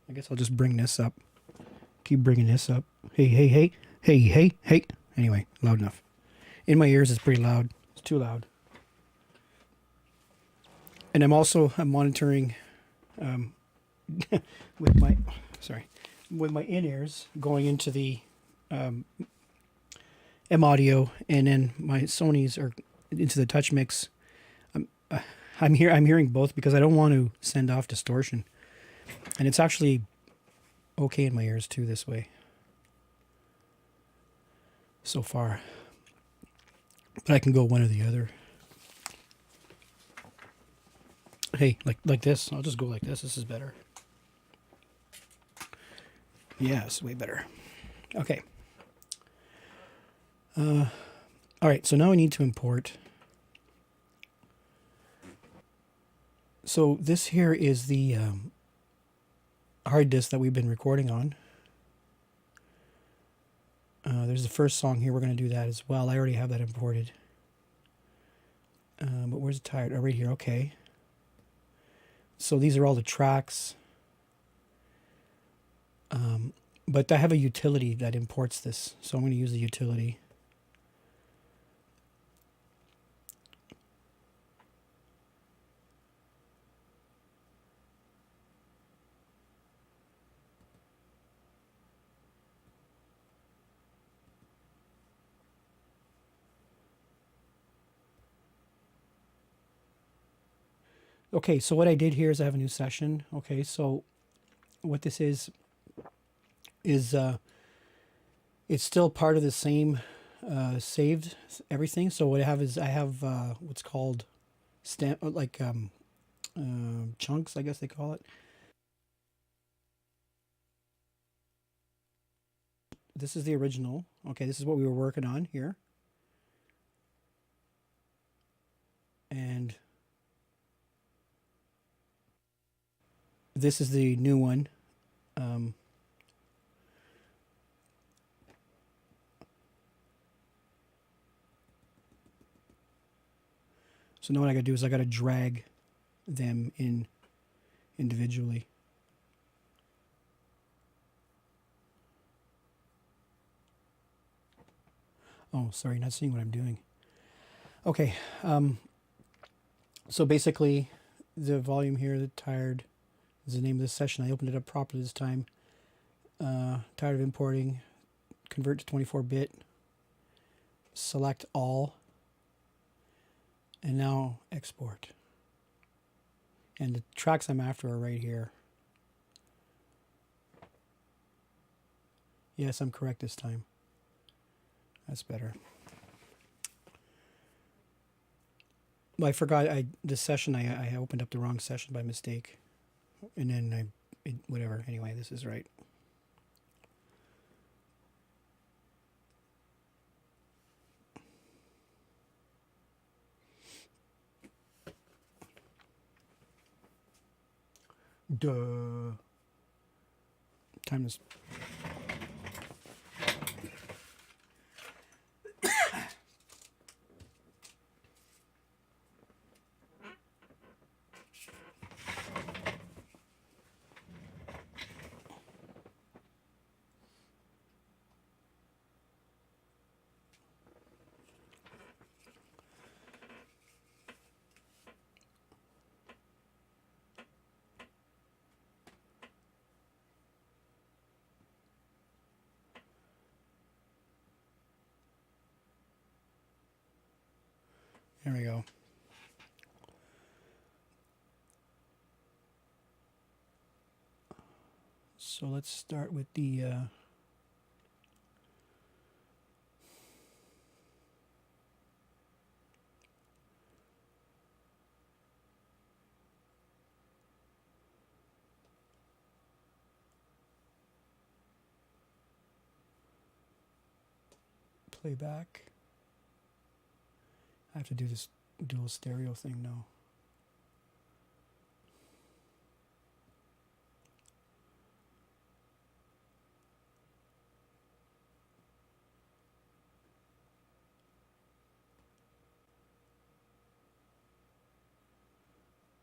I guess I'll just bring this up. Keep bringing this up. Hey, hey, hey, hey, hey, hey. Anyway, loud enough. In my ears, it's pretty loud. It's too loud. And I'm monitoring with my with my in ears going into the M audio, and then my Sony's are into the TouchMix. I'm hearing both because I don't want to send off distortion, and it's actually okay in my ears too this way so far. But I can go one or the other. Hey, like this. I'll just go like this. This is better. Yeah, it's way better. Okay. All right. So now I need to import. So this here is the hard disk that we've been recording on. There's the first song here. We're going to do that as well. I already have that imported. But where's the tired? Oh, right here. Okay. So these are all the tracks. But I have a utility that imports this. So I'm going to use the utility. Okay, so what I did here is I have a new session. Okay, so what this is it's still part of the same saved everything. So what I have is I have what's called chunks, I guess they call it. This is the original. Okay, this is what we were working on here. And this is the new one. So now what I got to do is I got to drag them in individually. Oh, sorry, not seeing what I'm doing. Okay, so basically the volume here, the tired, is the name of this session. I opened it up properly this time. Tired of importing, convert to 24-bit, select all, and now export. And the tracks I'm after are right here. Yes, I'm correct this time. That's better. Well, I forgot this session I opened up the wrong session by mistake. And then whatever. Anyway, this is right. Duh. Time to. There we go. So let's start with the playback. I have to do this dual stereo thing now.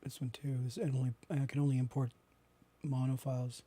This one too. I can only import mono files.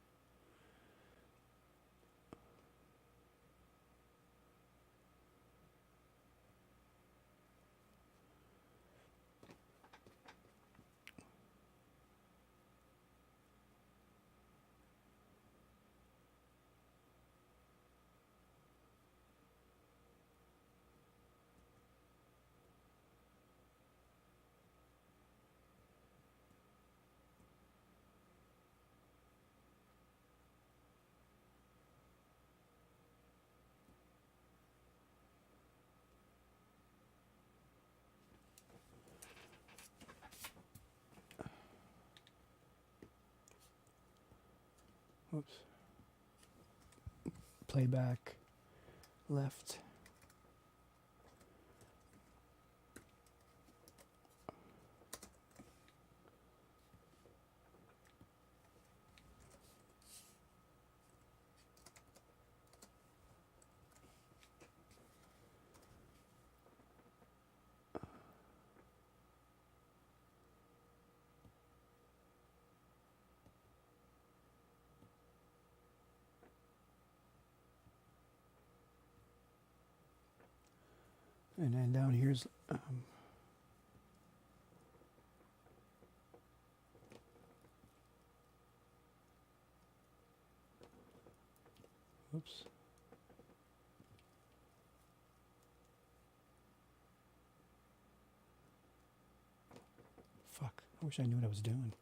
Oops. Playback left. And then down here's oops. Fuck. I wish I knew what I was doing.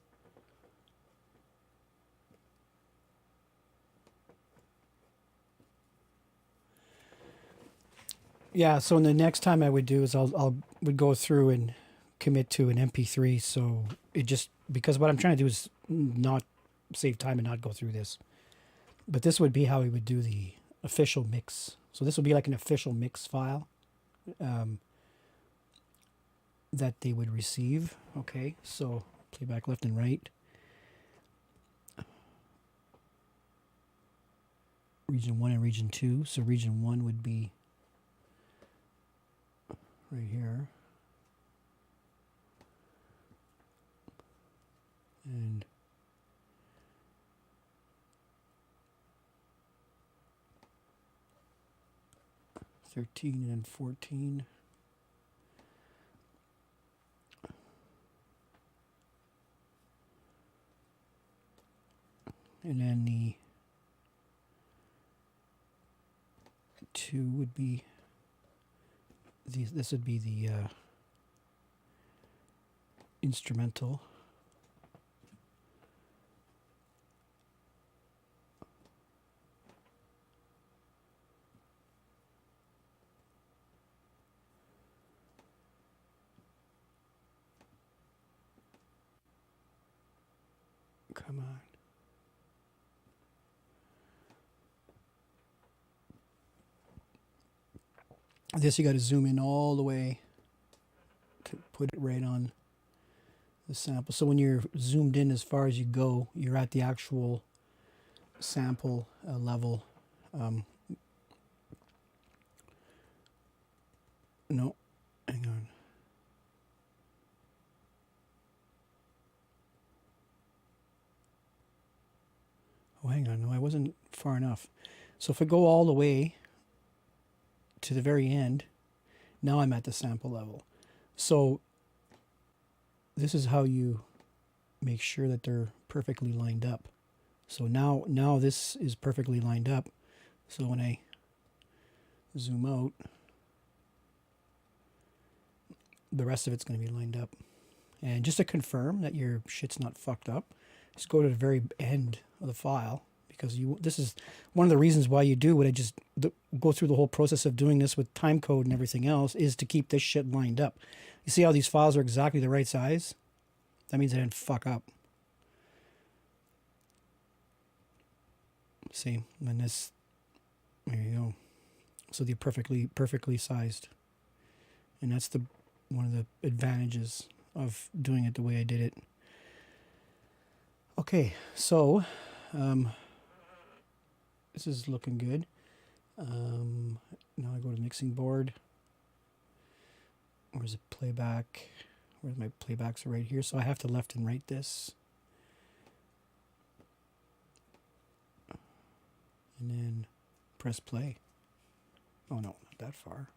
Yeah, so the next time I would do is would go through and commit to an MP3. So it just, because what I'm trying to do is not save time and not go through this. But this would be how we would do the official mix. So this would be like an official mix file that they would receive. Okay, so playback left and right. Region 1 and Region 2. So Region 1 would be right here. And '13 and 14. And then the 2 would be this would be the instrumental. Come on. This you got to zoom in all the way to put it right on the sample. So when you're zoomed in as far as you go, you're at the actual sample level. No, hang on. Oh, hang on. No, I wasn't far enough. So if I go all the way to the very end, now I'm at the sample level. So this is how you make sure that they're perfectly lined up. So now this is perfectly lined up. So when I zoom out, the rest of it's going to be lined up. And just to confirm that your shit's not fucked up, just go to the very end of the file, because this is one of the reasons why you do what I just go through the whole process of doing this with time code and everything else, is to keep this shit lined up. You see how these files are exactly the right size? That means I didn't fuck up. See, and this, there you go. So they're perfectly sized. And that's one of the advantages of doing it the way I did it. Okay, so this is looking good. Now I go to mixing board. Where's the playback? Where's my playbacks? Are right here. So I have to left and right this. And then press play. Oh no, not that far.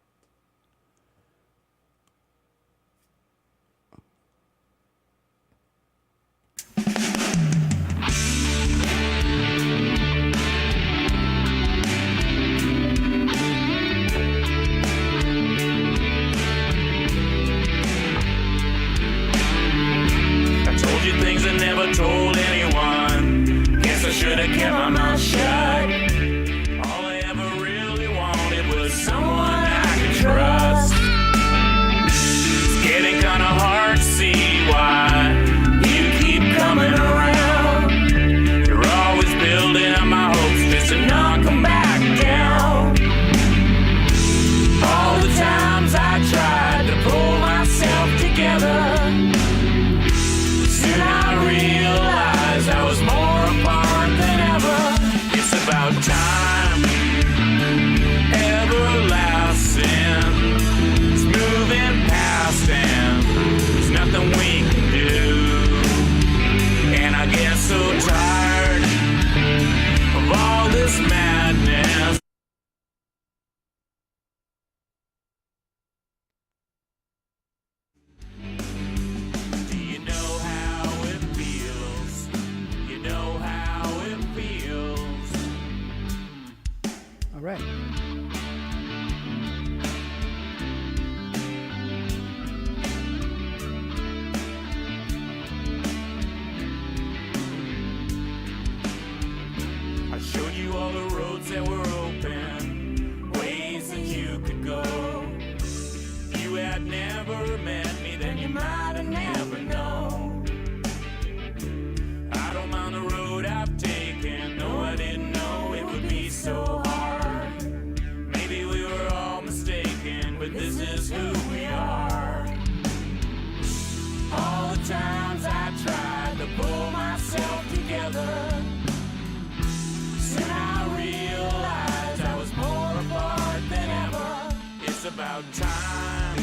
Things I never told anyone. Guess I should have kept my mouth shut. All I ever really wanted was someone I could trust. It's getting kinda hard to see why you keep coming around. You're always building Sometimes I tried to pull myself together. Soon I realized I was more apart than ever. It's about time,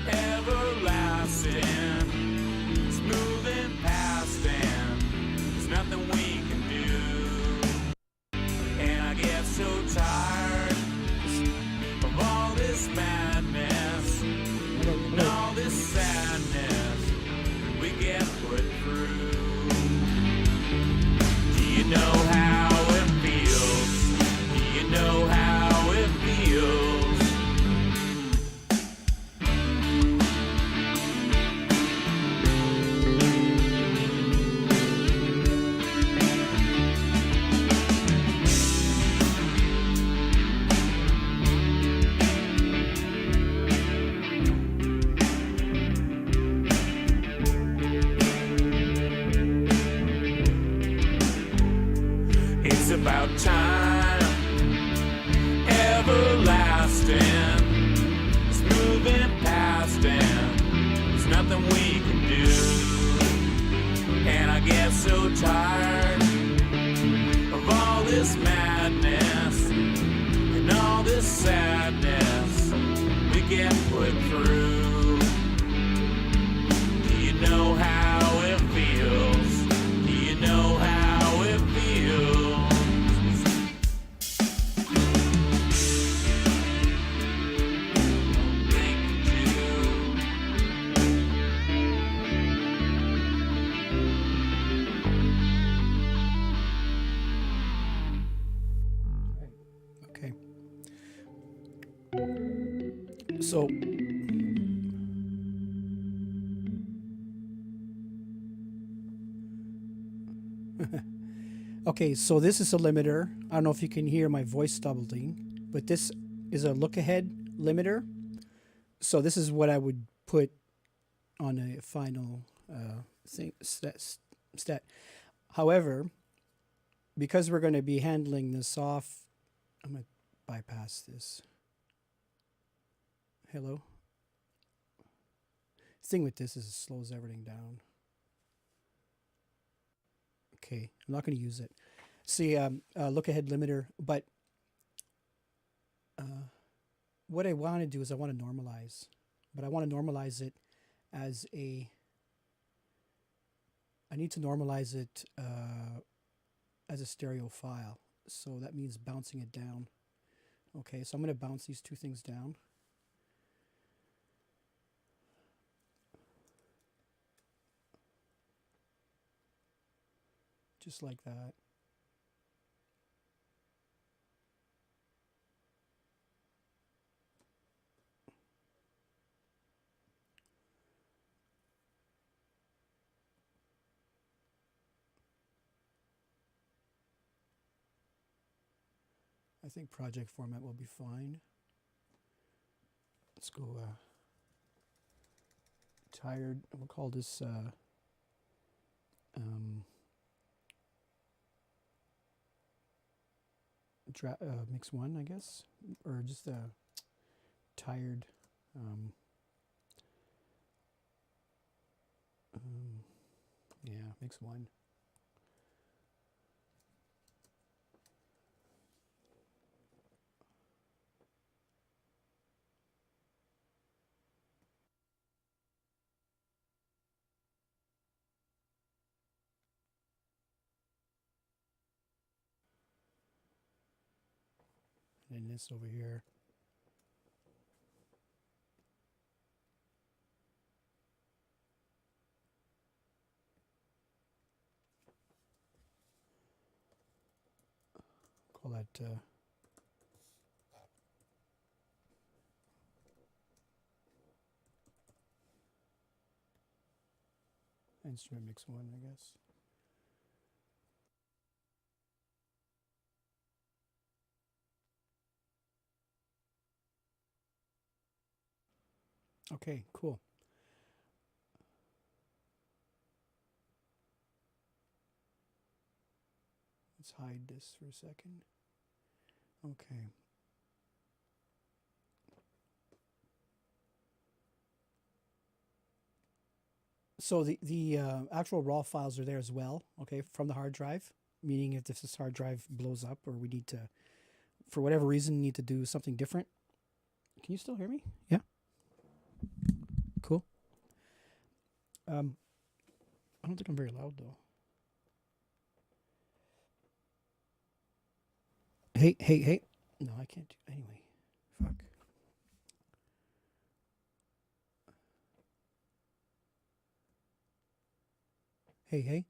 everlasting, smooth and past, and there's nothing we can do. And I get so tired of all this madness and all this sadness we get put through. Do you know how it feels? Do you know how it feels? It's about time, everlasting, smooth and past, and there's nothing we can do. And I get so tired of all this madness and all this sadness we get put through. Do you know how it feels? Do you know how it feels? Okay. So okay, so this is a limiter. I don't know if you can hear my voice doubling, but this is a look ahead limiter. So this is what I would put on a final stat. However, because we're going to be handling this off, I'm going to bypass this. Hello? The thing with this is it slows everything down. Okay, I'm not going to use it. See, look ahead limiter, but what I want to do is I want to normalize, but I want to normalize it as a, I need to normalize it as a stereo file. So that means bouncing it down. Okay, so I'm going to bounce these two things down. Just like that. I think project format will be fine. Let's go tired. We'll call this mix one, I guess, or just tired. Yeah, mix one. And this over here. Call that instrument mix one, I guess. Okay, cool. Let's hide this for a second. Okay. So the actual raw files are there as well, okay, from the hard drive. Meaning if this hard drive blows up or we need to, for whatever reason, need to do something different. Can you still hear me? Yeah. Cool. I don't think I'm very loud though. Hey. No, I can't do anyway. Fuck. Hey.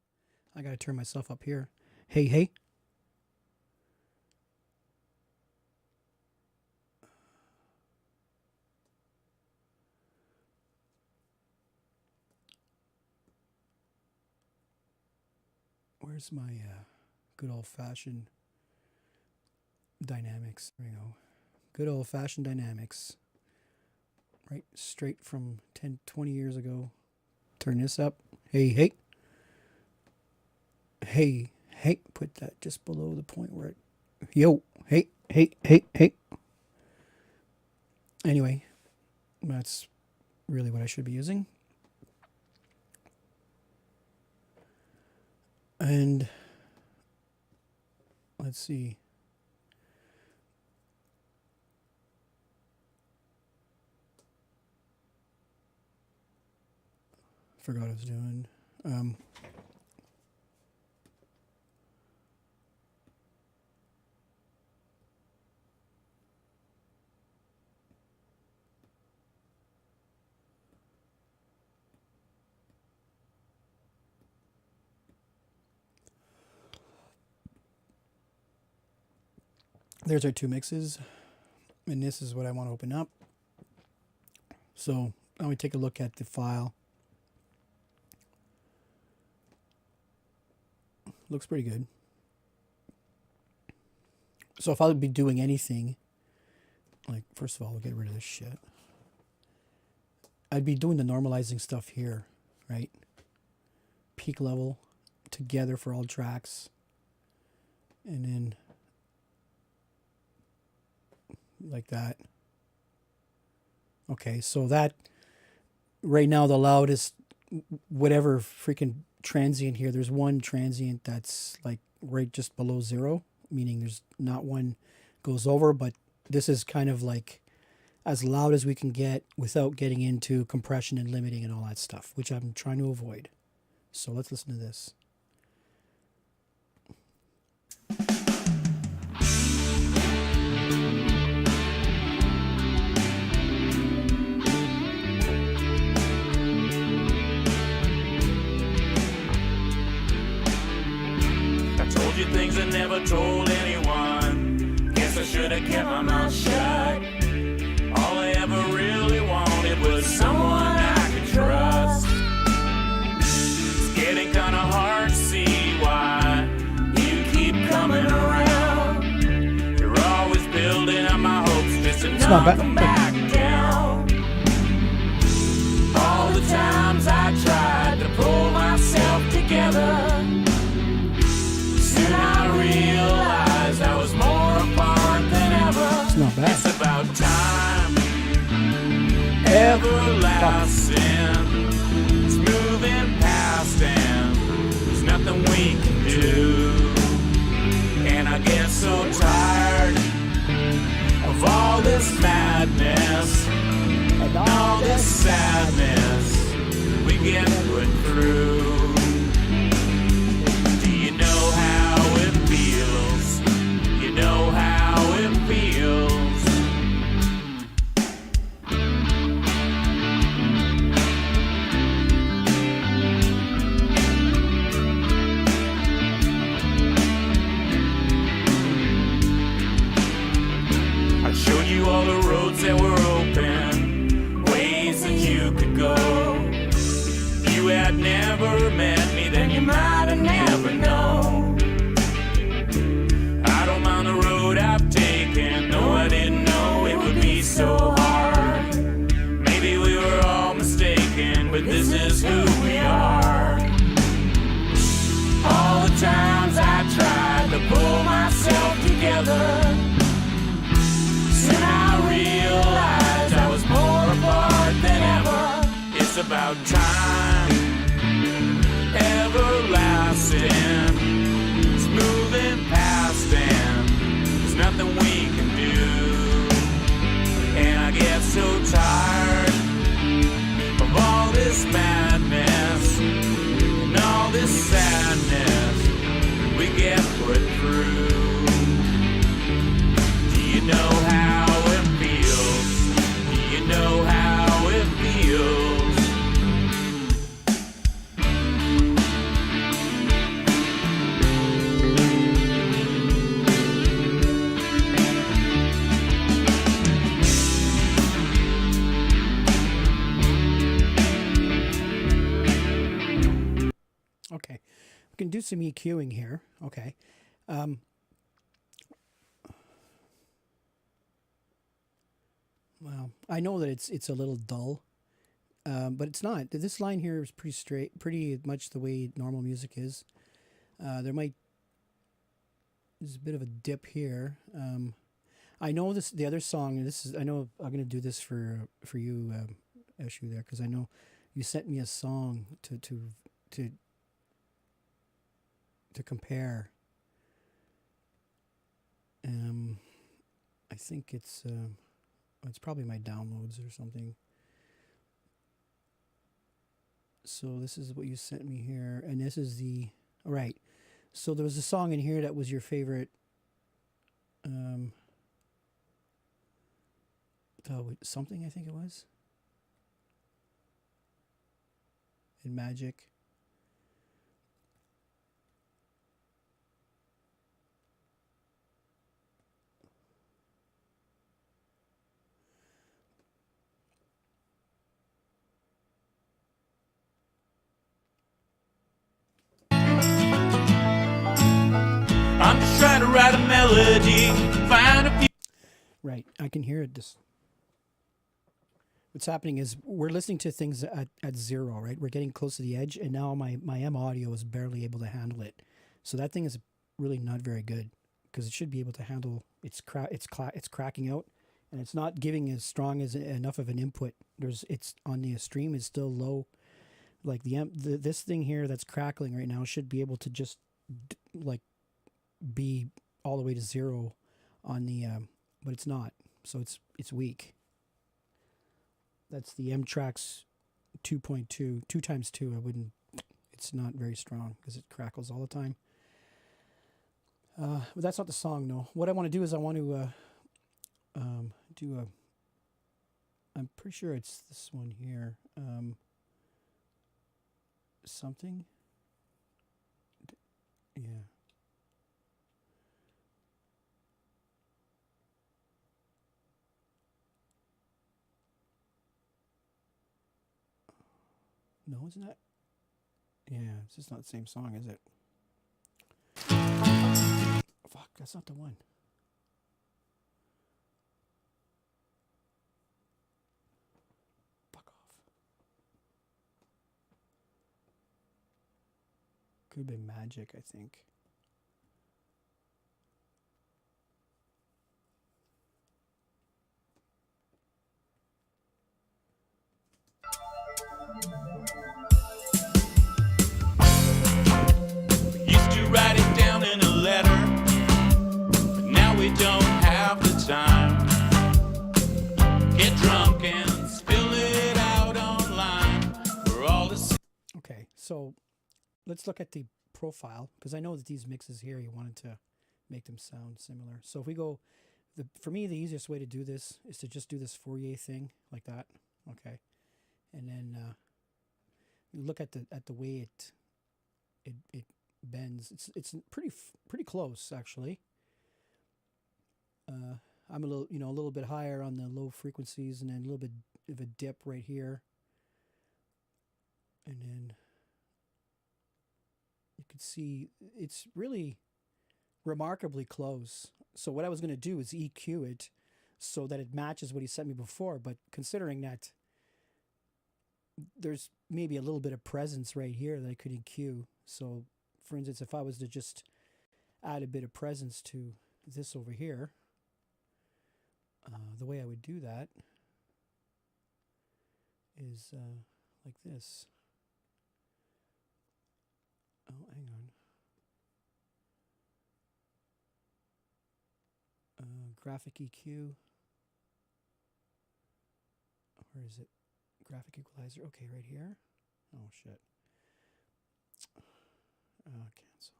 I gotta turn myself up here. Hey. Where's my good old-fashioned dynamics? There we go. Good old-fashioned dynamics. Right, straight from 10, 20 years ago. Turn this up. Hey. Put that just below the point where it... Yo. Hey. Anyway, that's really what I should be using. And let's see. Forgot what I was doing. There's our two mixes, and this is what I want to open up. So now we take a look at the file. Looks pretty good. So if I would be doing anything, like first of all, we'll get rid of this shit. I'd be doing the normalizing stuff here, right? Peak level together for all tracks. And then like that. Okay, so that right now the loudest, whatever freaking transient here, there's one transient that's like right just below 0, meaning there's not one goes over, but this is kind of like as loud as we can get without getting into compression and limiting and all that stuff, which I'm trying to avoid. So let's listen to this. Told you things I never told anyone. Guess I should have kept my mouth shut. All I ever really wanted was someone I could trust. It's getting kinda hard to see why you keep coming around. You're always building up my hopes just to knock them back down. All the times I tried to pull myself together, and I realized I was more apart than ever. It's not bad. It's about time, everlasting. It's moving past and there's nothing we can do. And I get so tired of all this madness and all this sadness we get put through. Know how it feels. I showed you all the roads that were open, ways that you could go. If you had never met me, then you might have never known. The road I've taken, no, I didn't know it would be so hard. Maybe we were all mistaken, but this is who we are. All the times I tried to pull myself together, soon I realized I was more apart than ever. It's about time, passing. It's moving past and there's nothing we can do. And I get so tired of all this madness and all this sadness we get put through. Do you know how it feels? Do you know how it feels? Okay, we can do some EQing here. Okay. Well, I know that it's a little dull, but it's not. This line here is pretty straight, pretty much the way normal music is. There's a bit of a dip here. I know the other song. I know I'm gonna do this for you, Eshu there, because I know you sent me a song to compare. I think it's probably my downloads or something. So this is what you sent me here, and this is all right. So there was a song in here that was your favorite. Something, I think it was. In Magic. I'm just trying to write a melody, find a few. Right, I can hear it. What's happening is we're listening to things at 0, right? We're getting close to the edge, and now my M audio is barely able to handle it. So that thing is really not very good, because it should be able to handle it's cracking out, and it's not giving as strong as enough of an input. It's on the stream is still low. Like this thing here that's crackling right now should be able to just like be all the way to 0 on the but it's not. So it's weak. That's the M Tracks 2.2, 2 times 2. It's not very strong because it crackles all the time. But that's not the song, no. What I want to do is I want to do a. I'm pretty sure it's this one here. Something. Yeah. No, isn't that? Yeah, it's just not the same song, is it? Fuck, that's not the one. Fuck off. Could have been Magic, I think. Used to write it down in a letter, but now we don't have the time. Get drunk and spill it out online for all to see. Okay, so let's look at the profile, because I know that these mixes here you wanted to make them sound similar. So if we go, for me the easiest way to do this is to just do this Fourier thing like that. Okay, and then you look at the way it bends. It's pretty close actually. I'm a little bit higher on the low frequencies, and then a little bit of a dip right here, and then you can see it's really remarkably close. So what I was going to do is EQ it so that it matches what he sent me before, but considering that there's maybe a little bit of presence right here that I could EQ. So for instance, if I was to just add a bit of presence to this over here, the way I would do that is like this. Oh, hang on. graphic EQ. Where is it? Graphic equalizer. Okay, right here. Oh, shit. Cancel.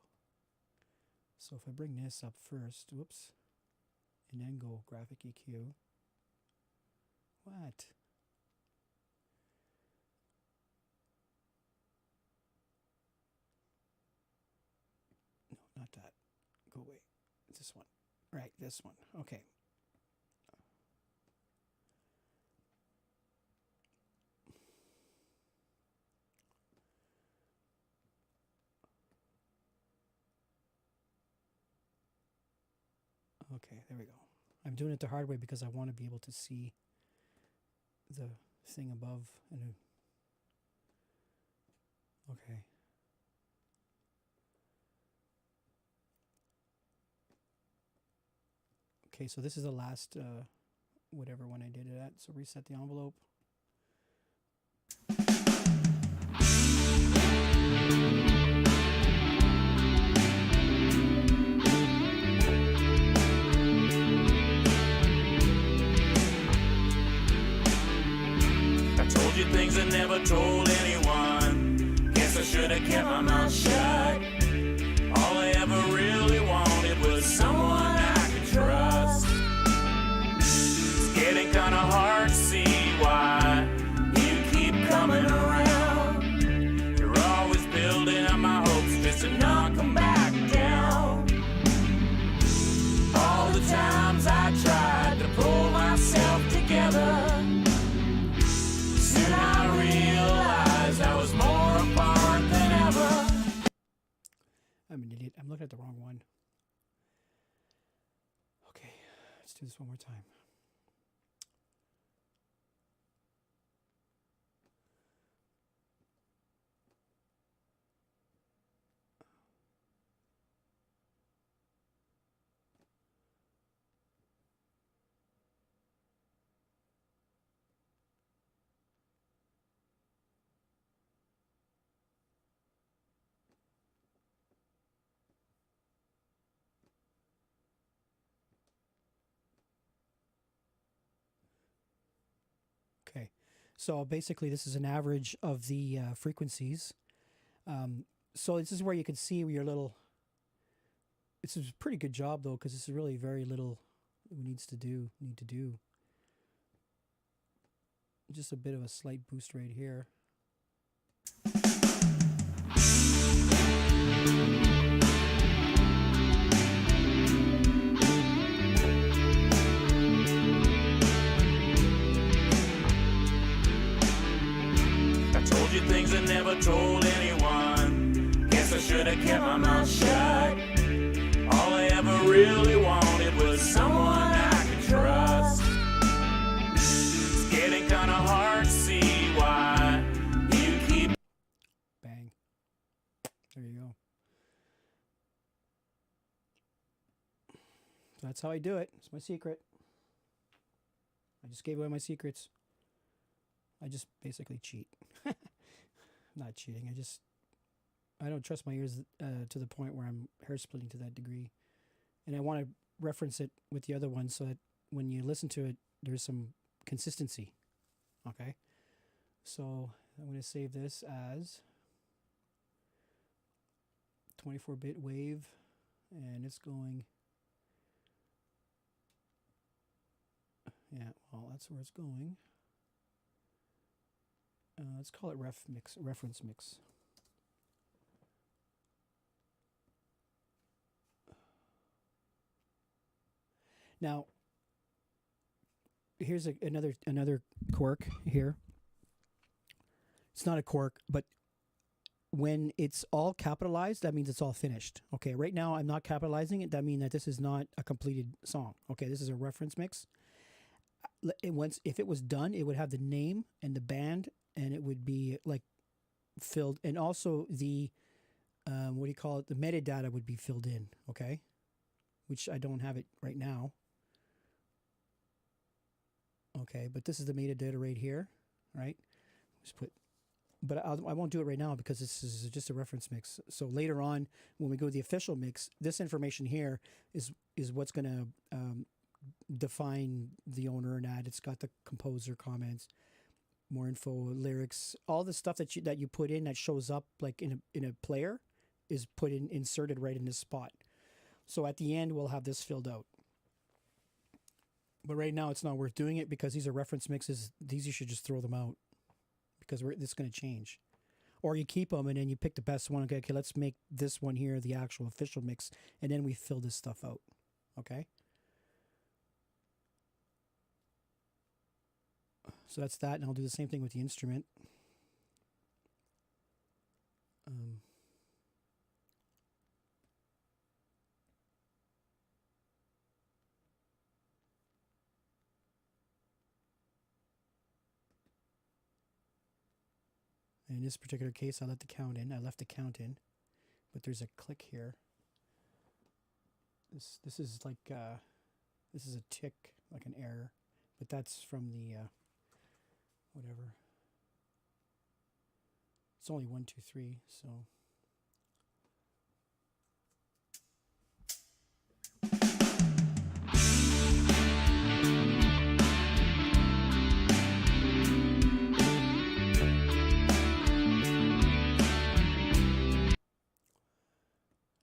So if I bring this up first, whoops, and then go graphic EQ. What? No, not that. Go away. This one. Right, this one. Okay. Okay, there we go. I'm doing it the hard way because I want to be able to see the thing above. And okay. Okay, so this is the last whatever one I did it at. So reset the envelope. I told you things I never told anyone. Guess I should have kept my mouth shut. All I ever really wanted was someone I could trust. It's getting kinda hard to see why you keep coming around. You're always building up my hopes just to knock them back down. All the times I tried to pull myself together, I realized I was more apart than ever. I'm an idiot. I'm looking at the wrong one. Okay, let's do this one more time. Okay, so basically this is an average of the frequencies. So this is where you can see your little, this is a pretty good job though, because this is really very little need to do. Just a bit of a slight boost right here. Things I never told anyone. Guess I should have kept my mouth shut. All I ever really wanted was someone I could trust. It's getting kinda hard to see why you keep. Bang. There you go. So that's how I do it. It's my secret. I just gave away my secrets. I just basically cheat. Not cheating. I don't trust my ears to the point where I'm hair splitting to that degree. And I want to reference it with the other one so that when you listen to it, there's some consistency. Okay. So I'm going to save this as 24-bit wave, and it's going. Yeah, well, that's where it's going. Let's call it reference mix. Now, here's another quirk here. It's not a quirk, but when it's all capitalized, that means it's all finished. Okay, right now I'm not capitalizing it. That means that this is not a completed song. Okay, this is a reference mix. If it was done, it would have the name and the band, and it would be like filled, and also the what do you call it? The metadata would be filled in. Okay, which I don't have it right now. Okay, but this is the metadata right here, right? Just put, but I won't do it right now because this is just a reference mix. So later on, when we go to the official mix, this information here is what's going to define the owner and add. It's got the composer comments, more info, lyrics, all the stuff that you put in that shows up like in a player is inserted right in this spot. So at the end we'll have this filled out. But right now it's not worth doing it because these are reference mixes. These you should just throw them out because this is going to change. Or you keep them and then you pick the best one. Okay, let's make this one here the actual official mix, and then we fill this stuff out. Okay. So that's that, and I'll do the same thing with the instrument. In this particular case, I let the count in. I left the count in, but there's a click here. This is like this is a tick, like an error, but that's from the whatever. It's only 1, 2, 3, so.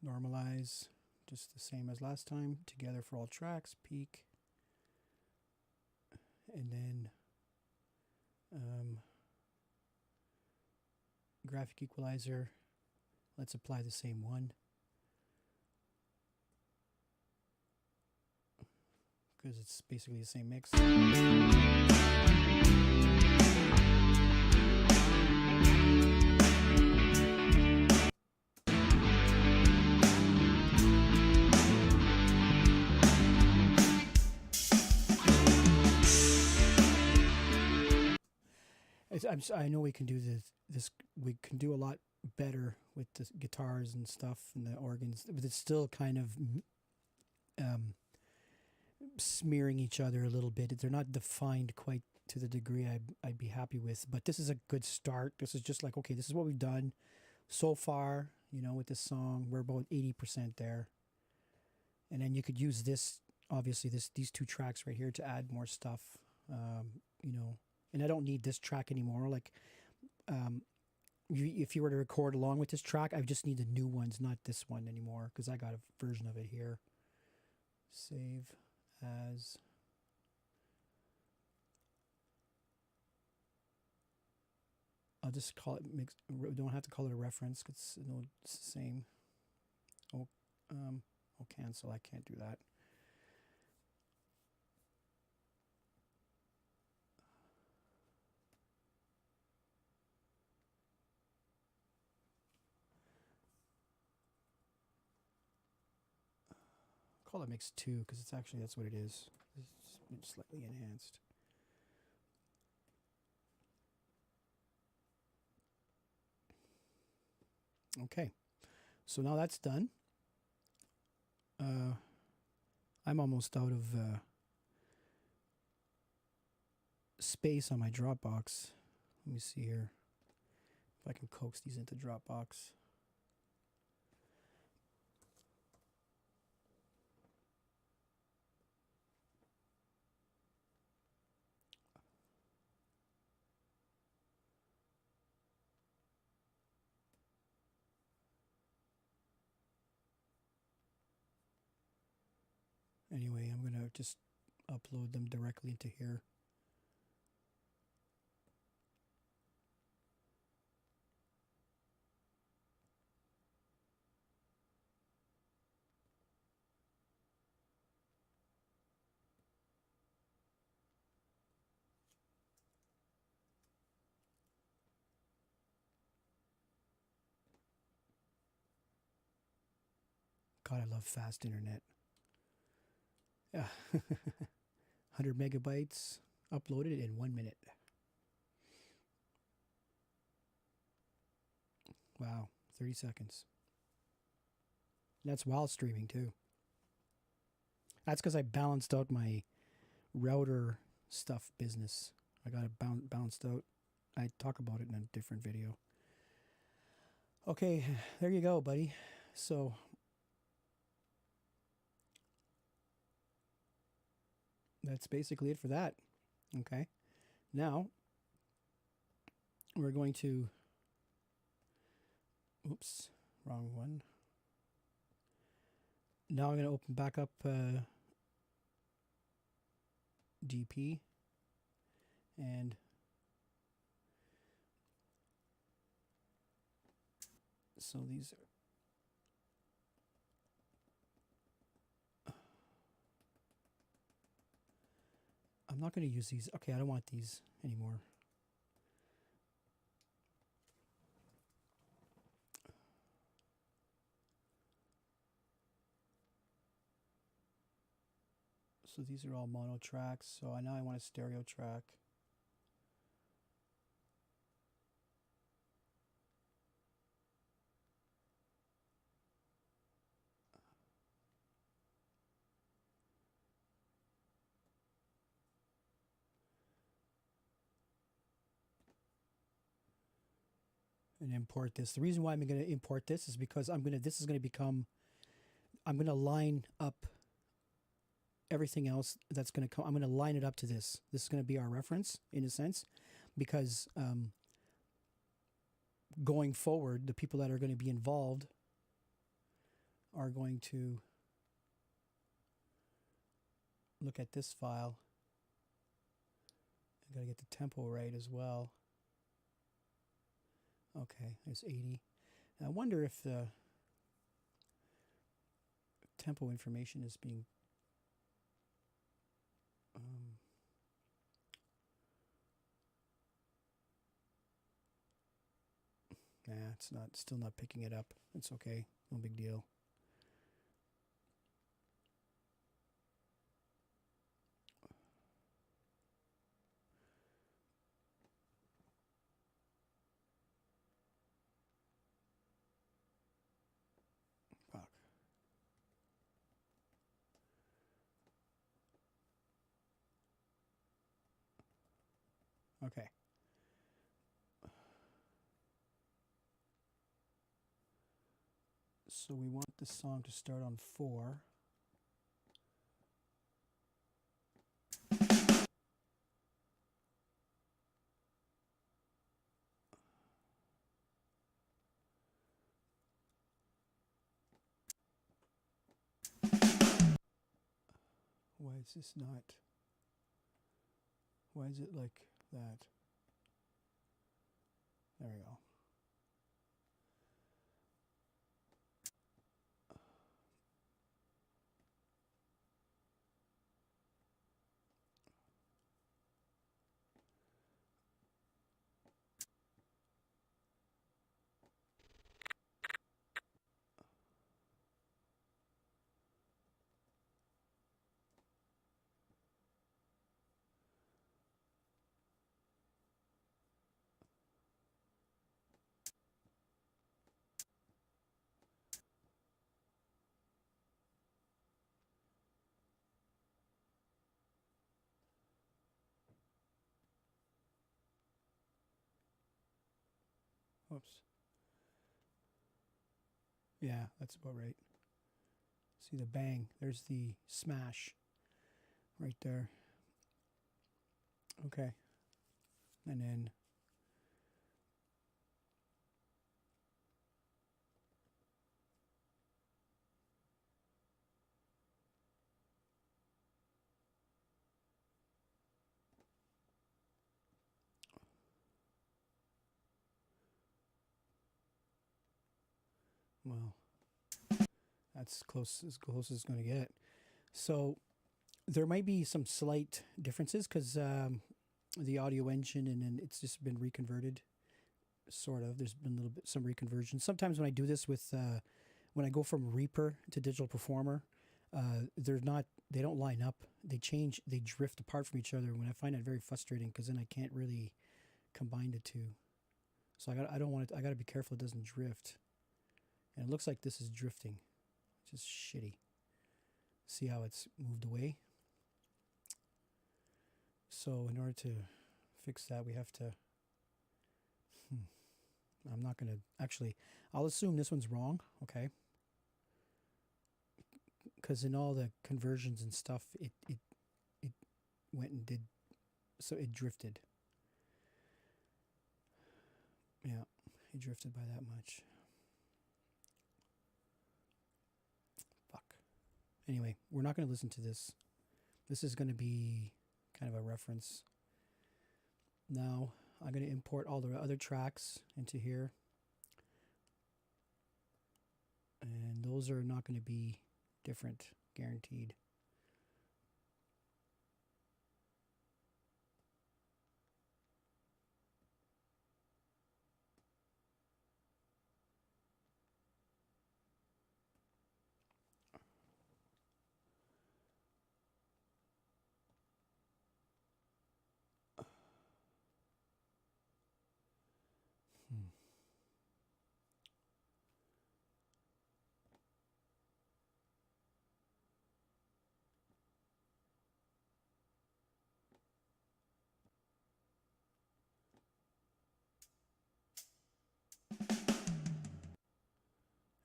Normalize, just the same as last time. Together for all tracks, peak, and then graphic equalizer. Let's apply the same one because it's basically the same mix. I know we can do this. We can do a lot better with the guitars and stuff and the organs, but it's still kind of smearing each other a little bit. They're not defined quite to the degree I'd be happy with. But this is a good start. This is just like, okay, this is what we've done so far. You know, with this song, we're about 80% there, and then you could use this, obviously, these 2 tracks right here to add more stuff. You know. And I don't need this track anymore. Like, if you were to record along with this track, I just need the new ones, not this one anymore, because I got a version of it here. Save as. I'll just call it mix. We don't have to call it a reference because it's the same. Oh, I'll cancel. I can't do that. Call it mix 2 because it's actually, that's what it is. It's been slightly enhanced. Okay, so now that's done. I'm almost out of space on my Dropbox. Let me see here if I can coax these into Dropbox. Anyway, I'm going to just upload them directly into here. God, I love fast internet. Yeah, 100 megabytes uploaded in 1 minute. Wow, 30 seconds. That's while streaming too. That's because I balanced out my router stuff business. I got it balanced out. I talk about it in a different video. Okay, there you go, buddy. So that's basically it for that. Okay. Now we're going to, oops, wrong one. Now I'm going to open back up DP, and so these are, I'm not going to use these. Okay, I don't want these anymore. So these are all mono tracks. So now I want a stereo track. And import this. The reason why I'm going to import this is because this is going to become, I'm going to line up everything else that's going to come. I'm going to line it up to this. This is going to be our reference in a sense, because going forward, the people that are going to be involved are going to look at this file. I got to get the tempo right as well. Okay, there's 80. And I wonder if the tempo information is being nah, it's not, still not picking it up. It's okay, no big deal. Fuck. Okay. So we want this song to start on 4. Why is this not? Why is it like that? There we go. Whoops. Yeah, that's about right. See the bang. There's the smash right there. Okay. And then well, that's close as it's going to get. So there might be some slight differences because the audio engine, and then it's just been reconverted. Sort of. There's been a little bit some reconversion. Sometimes when I do this with when I go from Reaper to Digital Performer, they don't line up. They change. They drift apart from each other. When I find that very frustrating because then I can't really combine the two. So I don't want it. I got to be careful it doesn't drift. And it looks like this is drifting, which is shitty. See how it's moved away? So in order to fix that, we have to... I'm not going to... Actually, I'll assume this one's wrong, okay? Because in all the conversions and stuff, it went and did, so it drifted. Yeah, it drifted by that much. Fuck. Anyway, we're not going to listen to this. This is going to be kind of a reference. Now, I'm going to import all the other tracks into here. And those are not going to be different, guaranteed.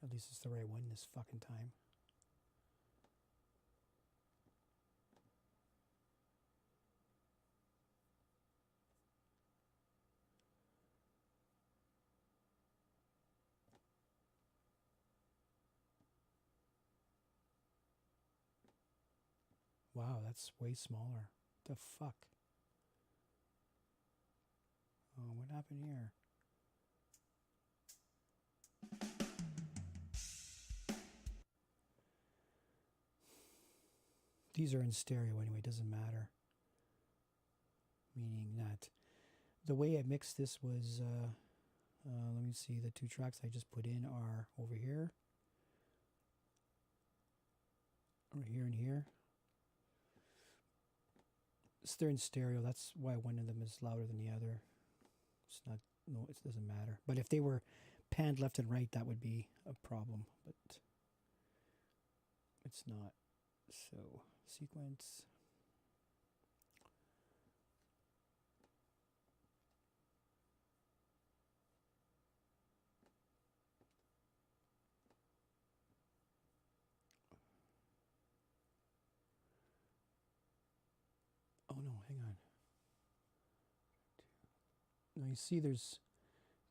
At least it's the right one this fucking time. Wow, that's way smaller. The fuck? Oh, what happened here? These are in stereo anyway, doesn't matter. Meaning that the way I mixed this was, let me see, the two tracks I just put in are over here. Or here and here. So they're in stereo, that's why one of them is louder than the other. It's not, no, it doesn't matter. But if they were panned left and right, that would be a problem, but it's not. So, sequence. Oh no, hang on. Now you see there's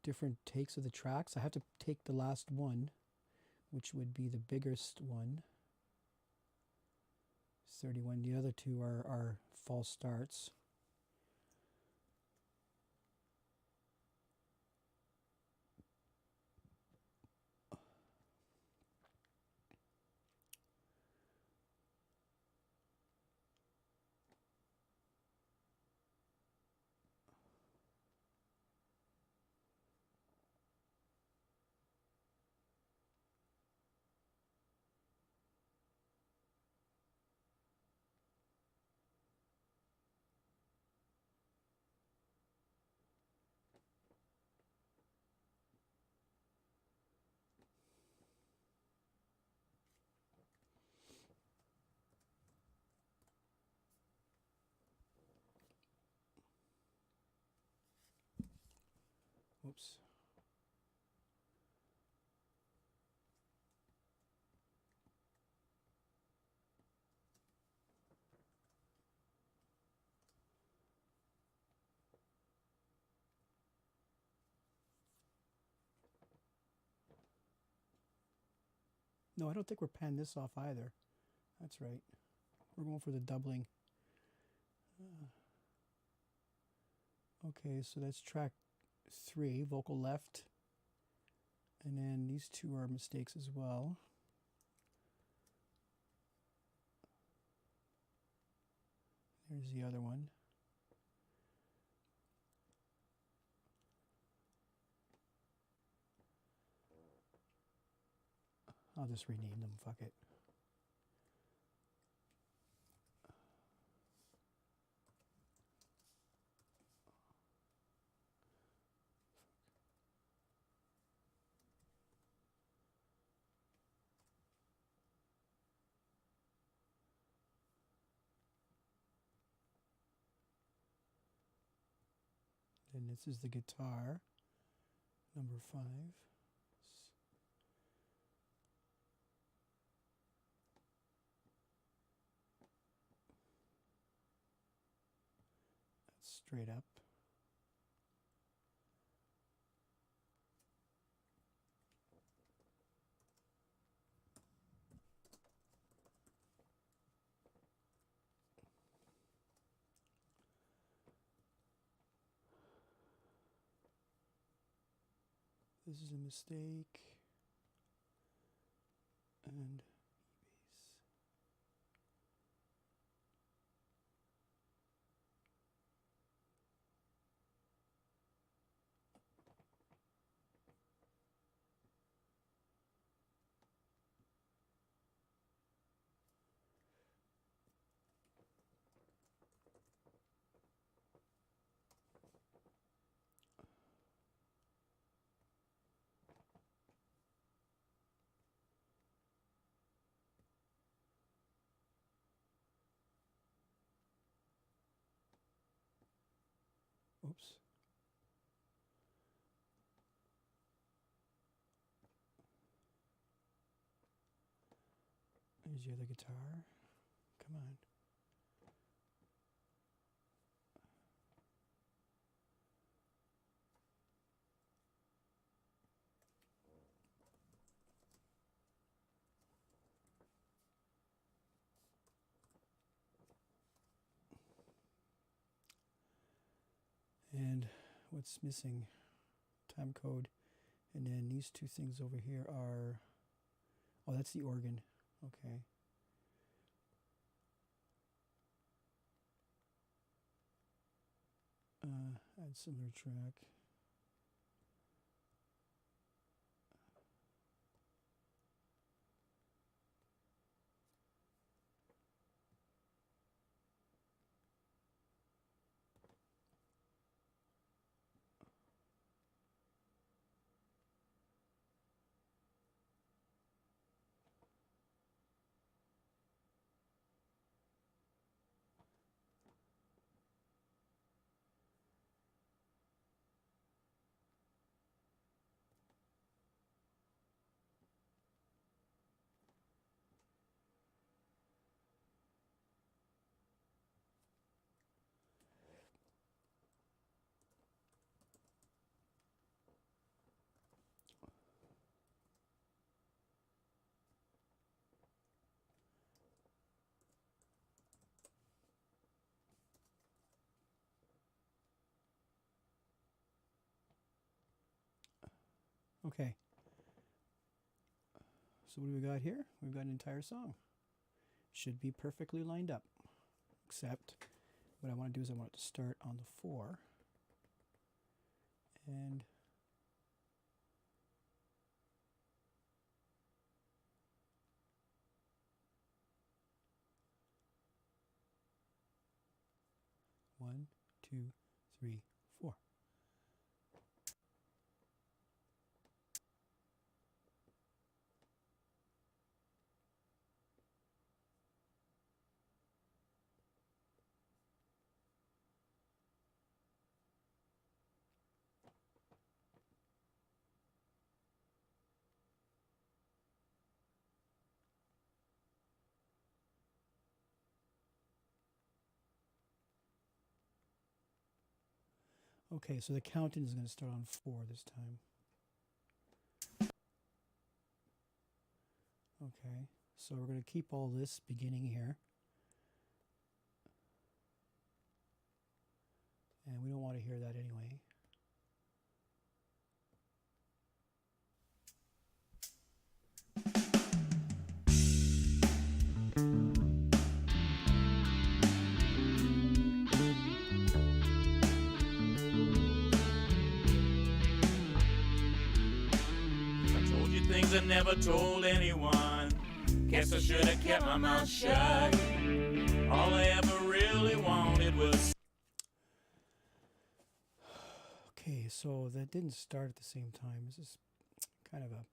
different takes of the tracks. I have to take the last one, which would be the biggest one. 31. The other two are false starts. Whoops. No, I don't think we're panning this off either. That's right. We're going for the doubling. Okay, so that's track 3, vocal left. And then these two are mistakes as well. There's the other one. I'll just rename them, fuck it. And this is the guitar, number 5. straight up. This is a mistake. And bass. Oops. Here's the other guitar. Come on. And what's missing? Time code. And then these two things over here are, oh, that's the organ. Okay. Add similar track. Okay. So what do we got here? We've got an entire song. Should be perfectly lined up. Except what I want to do is I want it to start on the 4. And one, two, three, 4. Okay, so the counting is going to start on 4 this time. Okay, so we're going to keep all this beginning here. And we don't want to hear that anyway. I told you things I never told anyone. Guess I should have kept my mouth shut. All I ever really wanted was. Okay, so that didn't start at the same time. This is kind of a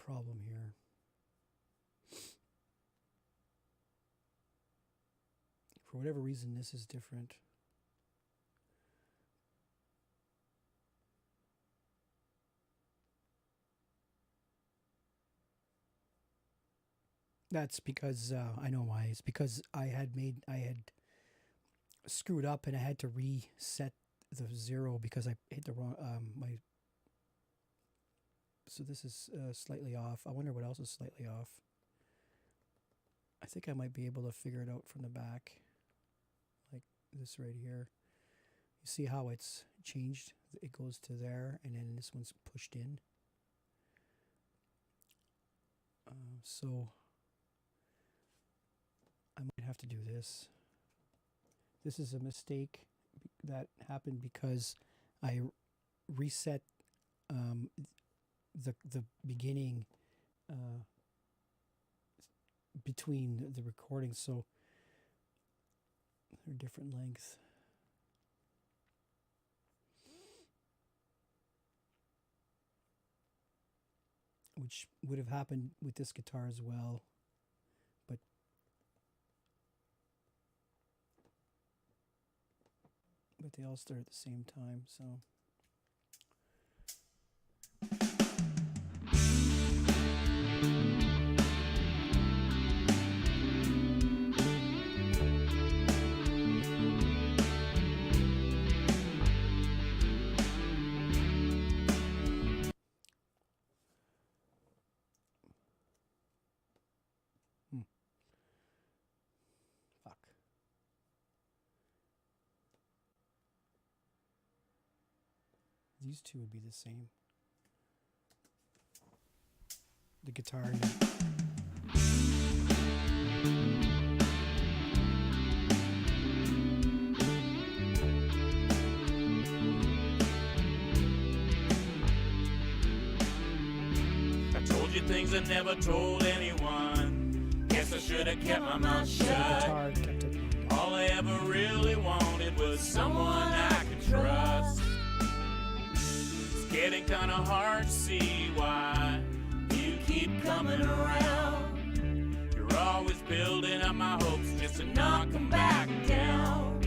problem here. For whatever reason, this is different. That's because I know why. It's because I had screwed up and I had to reset the 0 because I hit the wrong so this is slightly off. I wonder what else is slightly off. I think I might be able to figure it out from the back, like this right here. You see how it's changed? It goes to there, and then this one's pushed in. So I might have to do this. This is a mistake that happened because I reset the beginning between the recordings, so they're different lengths. Which would have happened with this guitar as well, but they all start at the same time, so. Fuck. These two would be the same. The guitar and I told you things I never told anyone. Guess I should have kept my mouth shut. guitar kept it. All I ever really wanted was someone I could trust. It's getting kinda hard to see why you keep coming around. You're always building up my hopes just to knock them back down.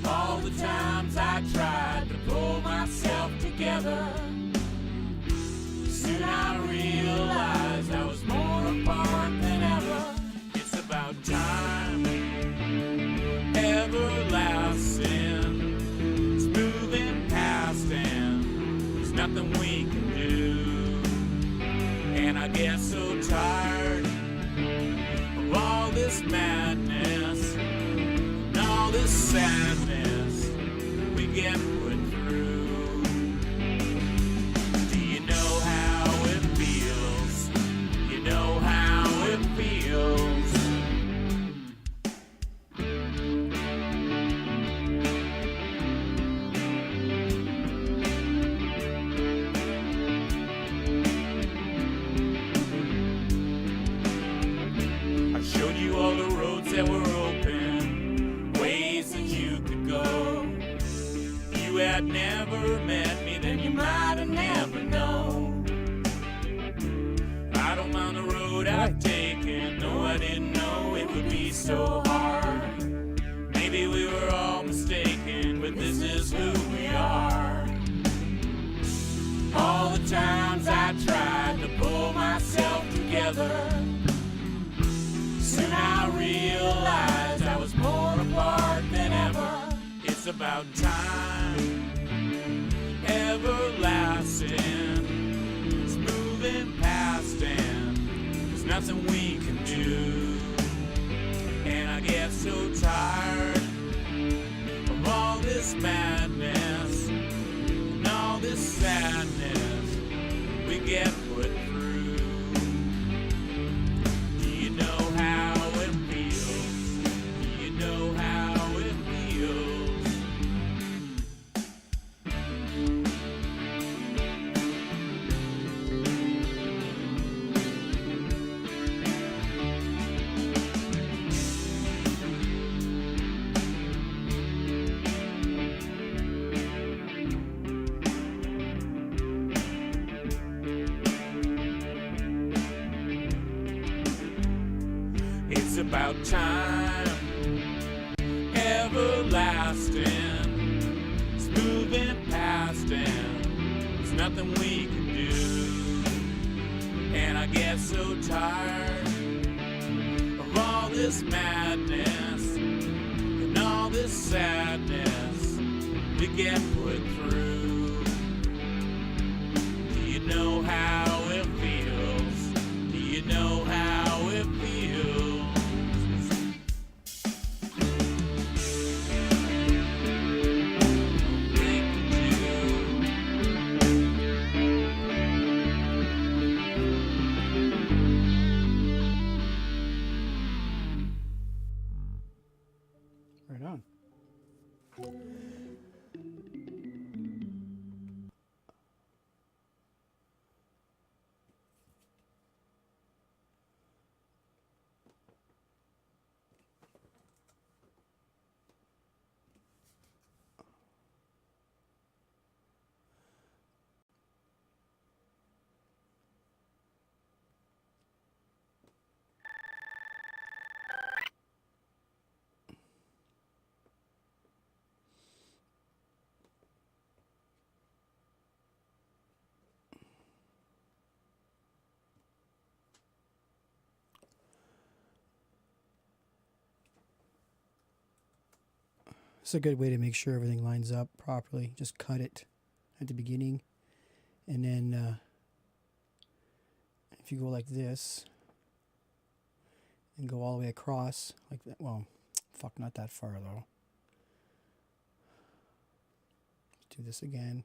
All the times I tried to pull myself together, soon I realized I was more apart than ever. It's about time, everlasting. It's moving past and there's nothing we can do. And I get so tired of all this madness and all this sadness we get put through. Do you know how it feels? You know how it feels. I showed you all the roads that were open, ways that you could go. If you had never met me, then you might have never known. I don't mind the road I've taken, no, I didn't know it would be so hard. Maybe we were all mistaken, but this is who we are. All the times I tried to pull myself together, soon I realized I was more apart than ever. It's about time, everlasting. It's moving past and there's nothing we can do. And I get so tired of all this madness and all this sadness we get put through. Do you know how it feels? Do you know how it feels? It's about time, everlasting. It's moving past and there's nothing we can do. And I get so tired of all this madness sadness we get put through. Do you know how it feels? Do you know how it feels? Right on. It's a good way to make sure everything lines up properly. Just cut it at the beginning, and then if you go like this and go all the way across like that, well, fuck, not that far though. Let's do this again.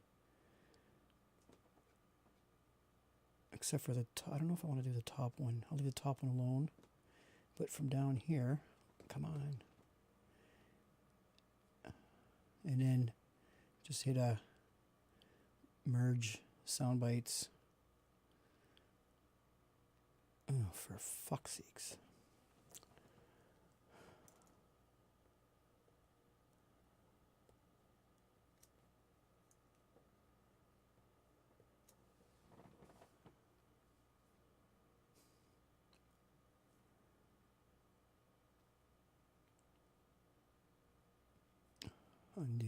Except for the I don't know if I want to do the top one. I'll leave the top one alone. But from down here, come on. And then just hit a merge sound bites. Oh, for fuck's sakes. Undo.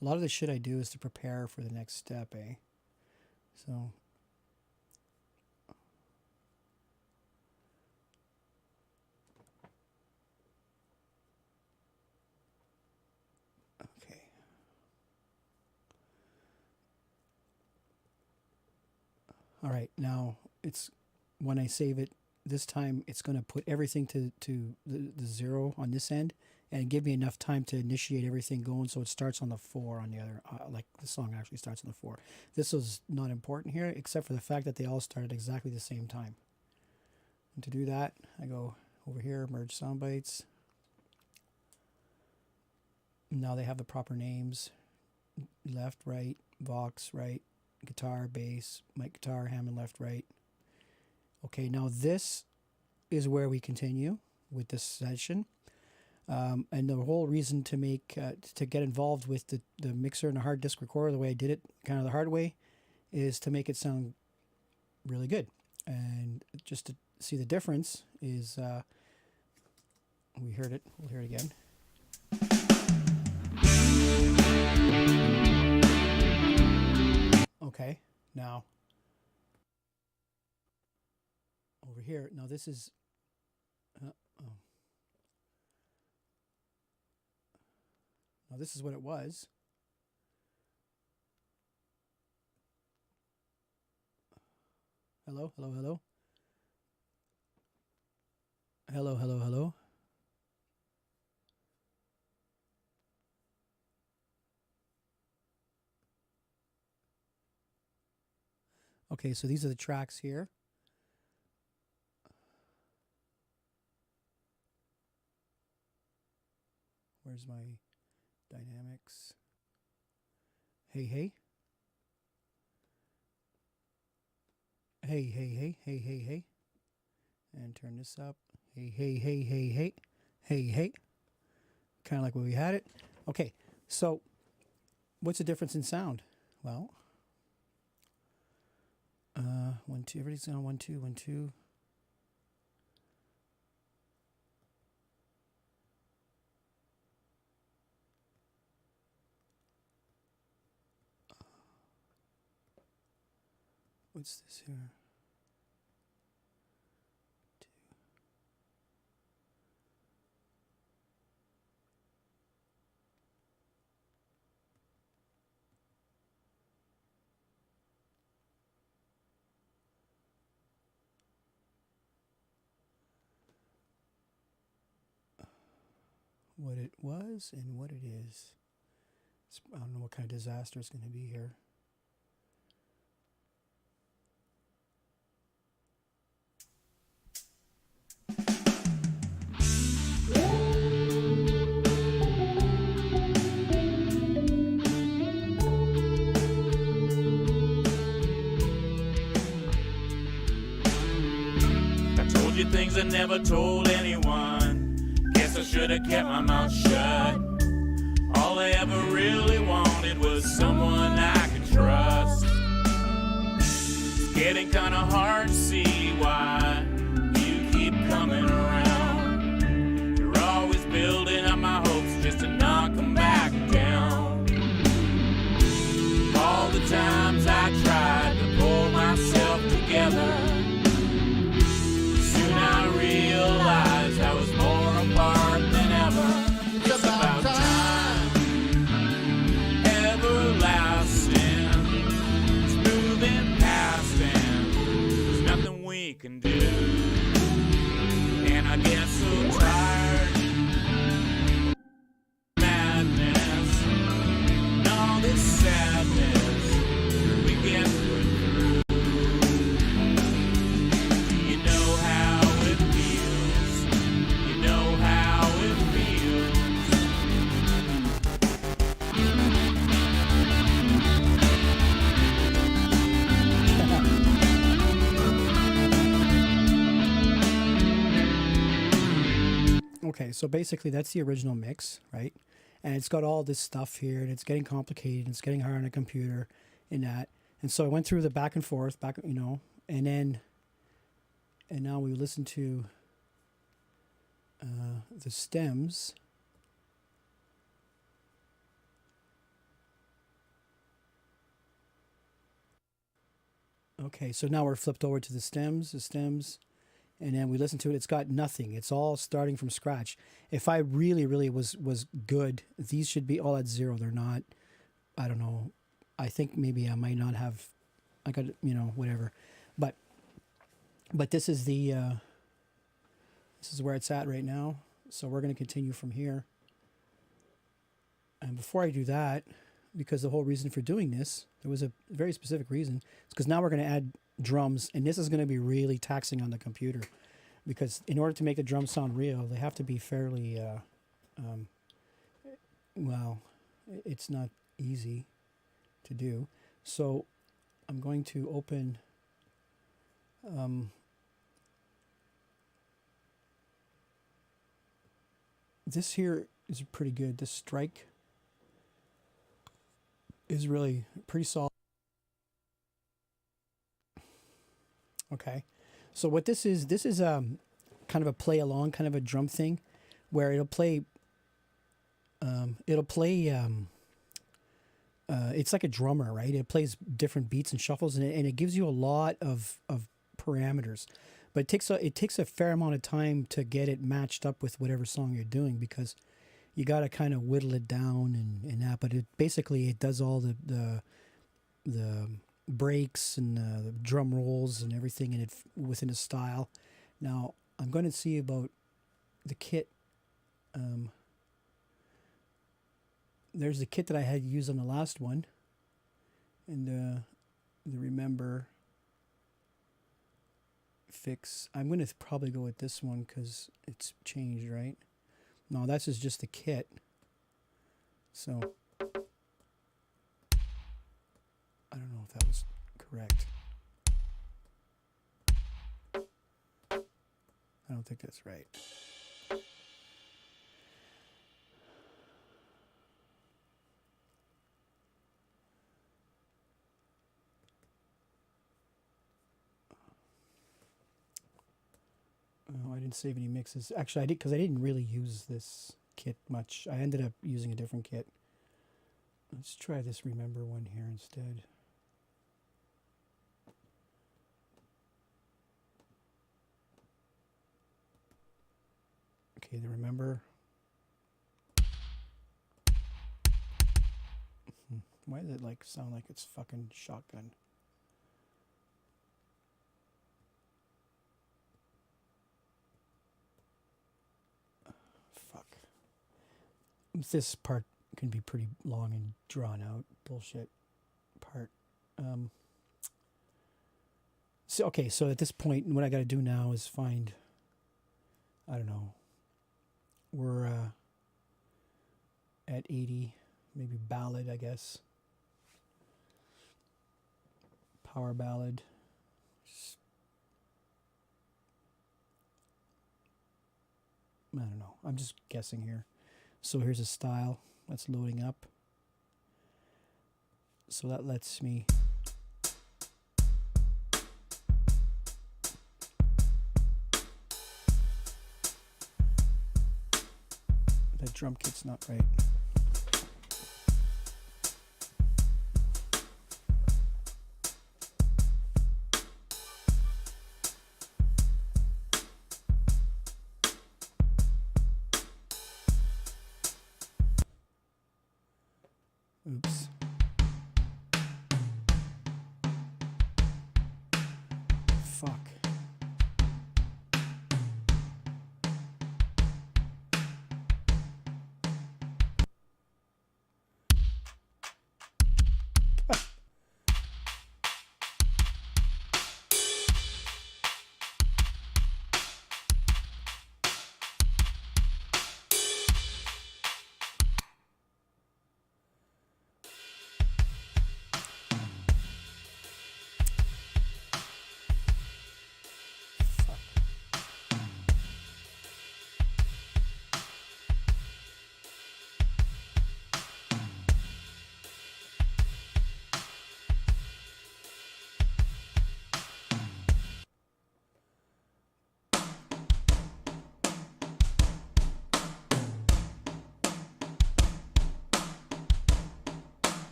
A lot of the shit I do is to prepare for the next step, eh? So okay. All right, now it's when I save it this time, it's going to put everything to the 0 on this end and give me enough time to initiate everything going, so it starts on the 4 on the other, like the song actually starts on the 4. This was not important here, except for the fact that they all started exactly the same time. And to do that, I go over here, merge sound bites. Now they have the proper names: left, right, Vox, right, guitar, bass, mic, guitar, Hammond, left, right. Okay, now this is where we continue with this session. And the whole reason to make to get involved with the mixer and the hard disk recorder, the way I did it, kind of the hard way, is to make it sound really good. And just to see the difference is, we heard it, we'll hear it again. Okay, now over here, now this is, oh. Now this is what it was. Hello, hello, hello. Hello, hello, hello. Okay, so these are the tracks here. Where's my dynamics? Hey, hey. Hey, hey, hey, hey, hey, hey. And turn this up. Hey, hey, hey, hey, hey. Hey, hey. Kind of like where we had it. Okay, so what's the difference in sound? Well, 1, 2, everybody's on 1, 2, 1, 2. What's this here? What it was and what it is. I don't know what kind of disaster is going to be here. I told you things I never told anyone. Guess I should have kept my mouth shut. All I ever really wanted was someone I could trust. It's getting kinda hard to see why you keep coming around. You're always building up my hopes just to knock them back down. All the times I tried to pull myself together, soon I realized I was more apart than ever. It's about time, everlasting. It's moving past and there's nothing we can do. And I get so tired of madness and all this sadness we get put through. You know how it feels. You know how it feels. Okay, so basically that's the original mix, right? And it's got all this stuff here, and it's getting complicated, and it's getting hard on a computer, and that. And so I went through the back and forth, and now we listen to the stems. Okay, so now we're flipped over to the stems, and then we listen to it. It's got nothing. It's all starting from scratch. If I really was good, these should be all at zero. They're not. I don't know. I think maybe I might not have. I got whatever, but this is the this is where it's at right now. So we're going to continue from here. And before I do that, because the whole reason for doing this, there was a very specific reason. It's because now we're going to add drums, and this is going to be really taxing on the computer, because in order to make the drums sound real, they have to be fairly well, it's not easy to do. So I'm going to open this here is pretty good. This strike is really pretty solid. Okay, so what this is kind of a play along, kind of a drum thing, where it'll play. It's like a drummer, right? It plays different beats and shuffles, and it gives you a lot of parameters, but it takes a fair amount of time to get it matched up with whatever song you're doing, because you got to kind of whittle it down and that. But it does all the breaks and the drum rolls and everything in it within a style. Now I'm going to see about the kit. There's the kit that I had used on the last one, and the remember fix. I'm going to probably go with this one because it's changed, right? No, this is just the kit. So I don't know if that was correct. I don't think that's right. Oh, I didn't save any mixes. Actually, I did, because I didn't really use this kit much. I ended up using a different kit. Let's try this remember one here instead. Okay, then remember. Why does it like sound like it's fucking shotgun? Fuck. This part can be pretty long and drawn out bullshit part. So okay, so at this point, what I got to do now is find, I don't know, we're at 80, maybe ballad, I guess. Power ballad. I don't know. I'm just guessing here. So here's a style that's loading up. So that lets me that drum kit's not right. Oops. Fuck.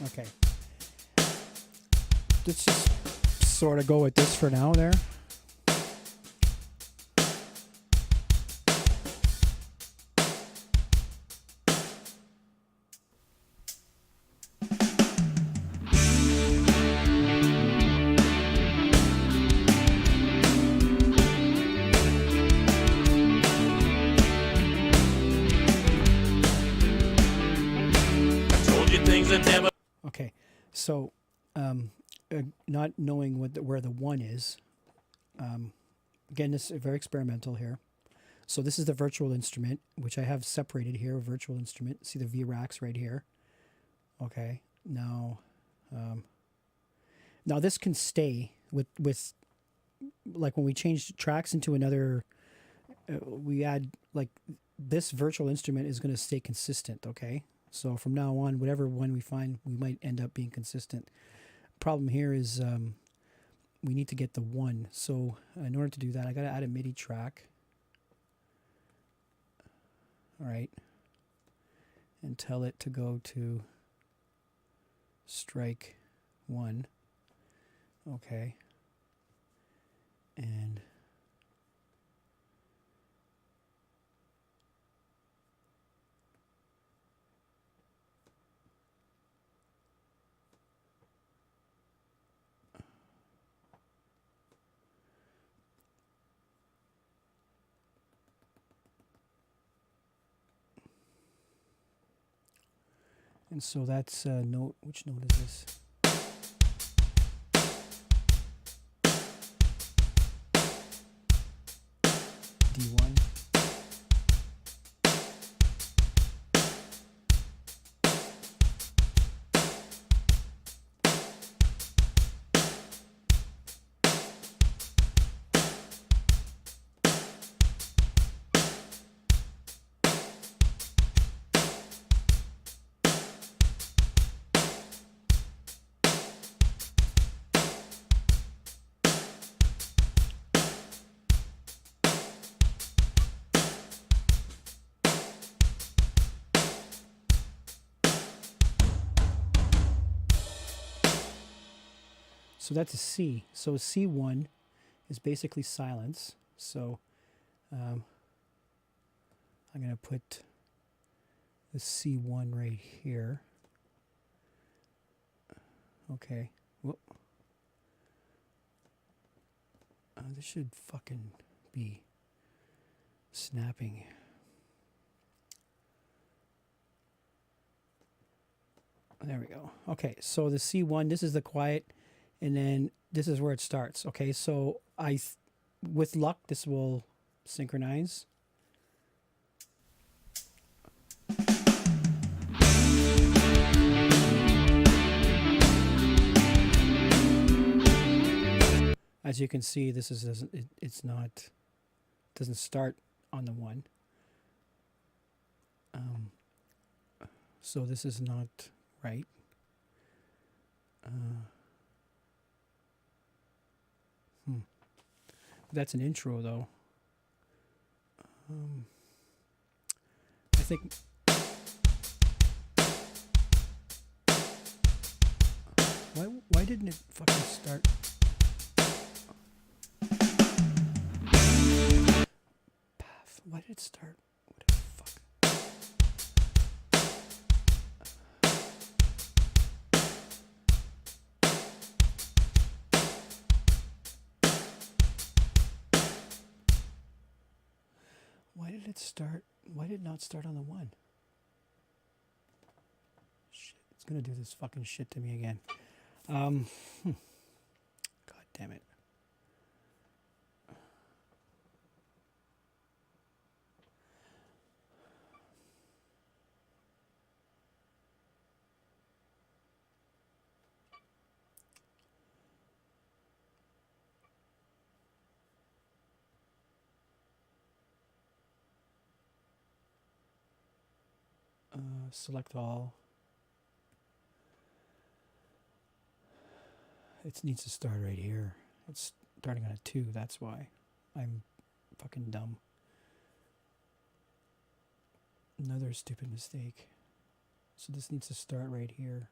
Okay. Let's just sort of go with this for now there. I told you things that never. Okay, so not knowing where the one is, again, this is very experimental here. So this is the virtual instrument, which I have separated here, virtual instrument. See the V-racks right here. Okay, now this can stay with like when we change tracks into another, we add like this virtual instrument is going to stay consistent, okay? So from now on, whatever one we find, we might end up being consistent. Problem here is we need to get the one. So in order to do that, I got to add a MIDI track. All right. And tell it to go to strike 1. Okay. And so that's note. Which note is this? D1. So that's a C. So C1 is basically silence. So I'm going to put the C1 right here. Okay. Whoop. This should fucking be snapping. There we go. Okay, so the C1, this is the quiet, and then this is where it starts. Okay, so with luck, this will synchronize. As you can see, this is doesn't start on the 1. So this is not right. That's an intro, though. I think. Why didn't it fucking start? Why did it start? What the fuck? Why did it start? Why did it not start on the 1? Shit, it's gonna do this fucking shit to me again. God damn it. Select all. It needs to start right here. It's starting on a 2, that's why. I'm fucking dumb. Another stupid mistake. So this needs to start right here.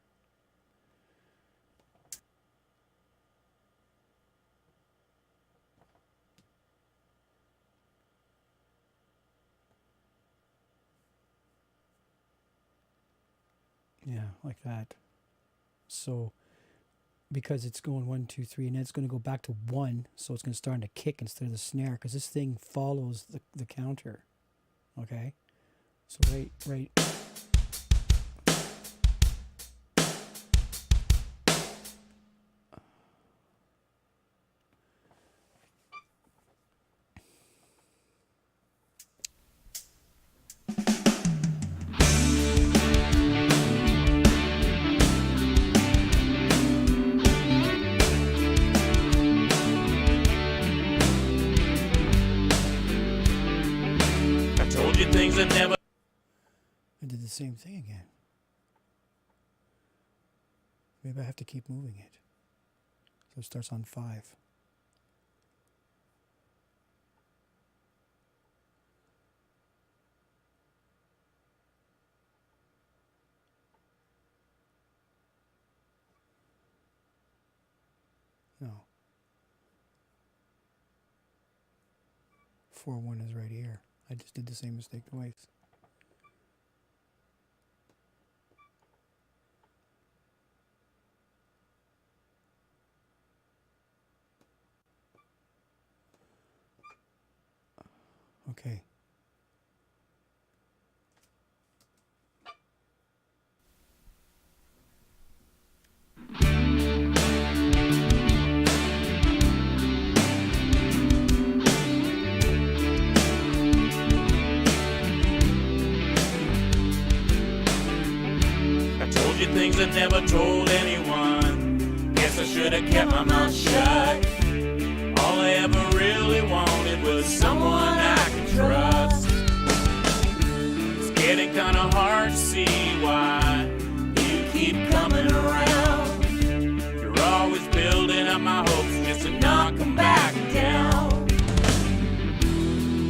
Yeah, like that. So, because it's going 1, 2, 3, and then it's going to go back to 1, so it's going to start on a kick instead of the snare, because this thing follows the counter. Okay? So right. Told you things that never. I did the same thing again. Maybe I have to keep moving it. So it starts on 5. No. 4-1 is right here. I just did the same mistake twice. Okay. Told you things I never told anyone. Guess I should have kept my mouth shut. All I ever really wanted was someone I could trust. It's getting kinda hard to see why you keep coming around. You're always building up my hopes just to knock them back down.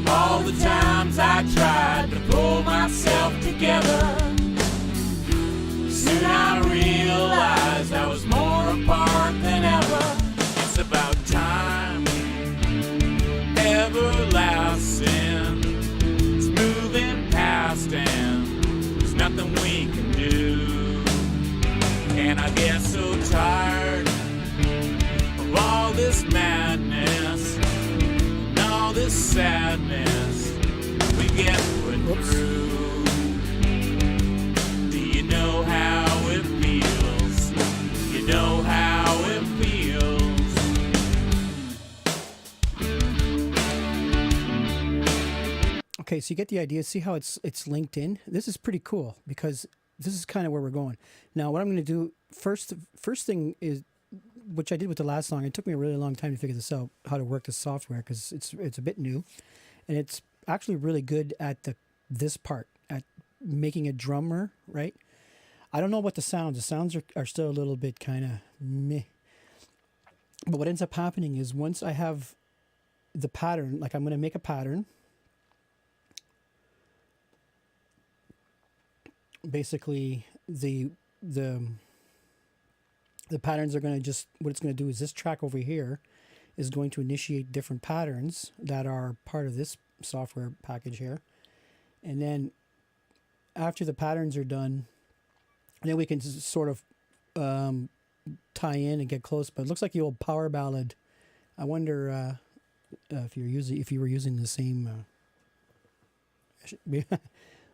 All the times I tried to pull myself together, soon I realized I was more apart than ever. time, everlasting. It's moving past and there's nothing we can do. And I get so tired of all this madness and all this sadness we get put through. Do you know how it feels? You know how it feels. Okay, so you get the idea. See how it's linked in? This is pretty cool because this is kind of where we're going. Now, what I'm going to do first thing is, which I did with the last song. It took me a really long time to figure this out, how to work the software, because it's a bit new, and it's actually really good at this part, at making a drummer, right? I don't know about the sounds. The sounds are still a little bit kind of meh. But what ends up happening is once I have the pattern, like I'm going to make a pattern. Basically, the patterns are going to just, what it's going to do is this track over here is going to initiate different patterns that are part of this software package here. And then after the patterns are done, then we can sort of tie in and get close. But it looks like the old power ballad. I wonder if you were using the same.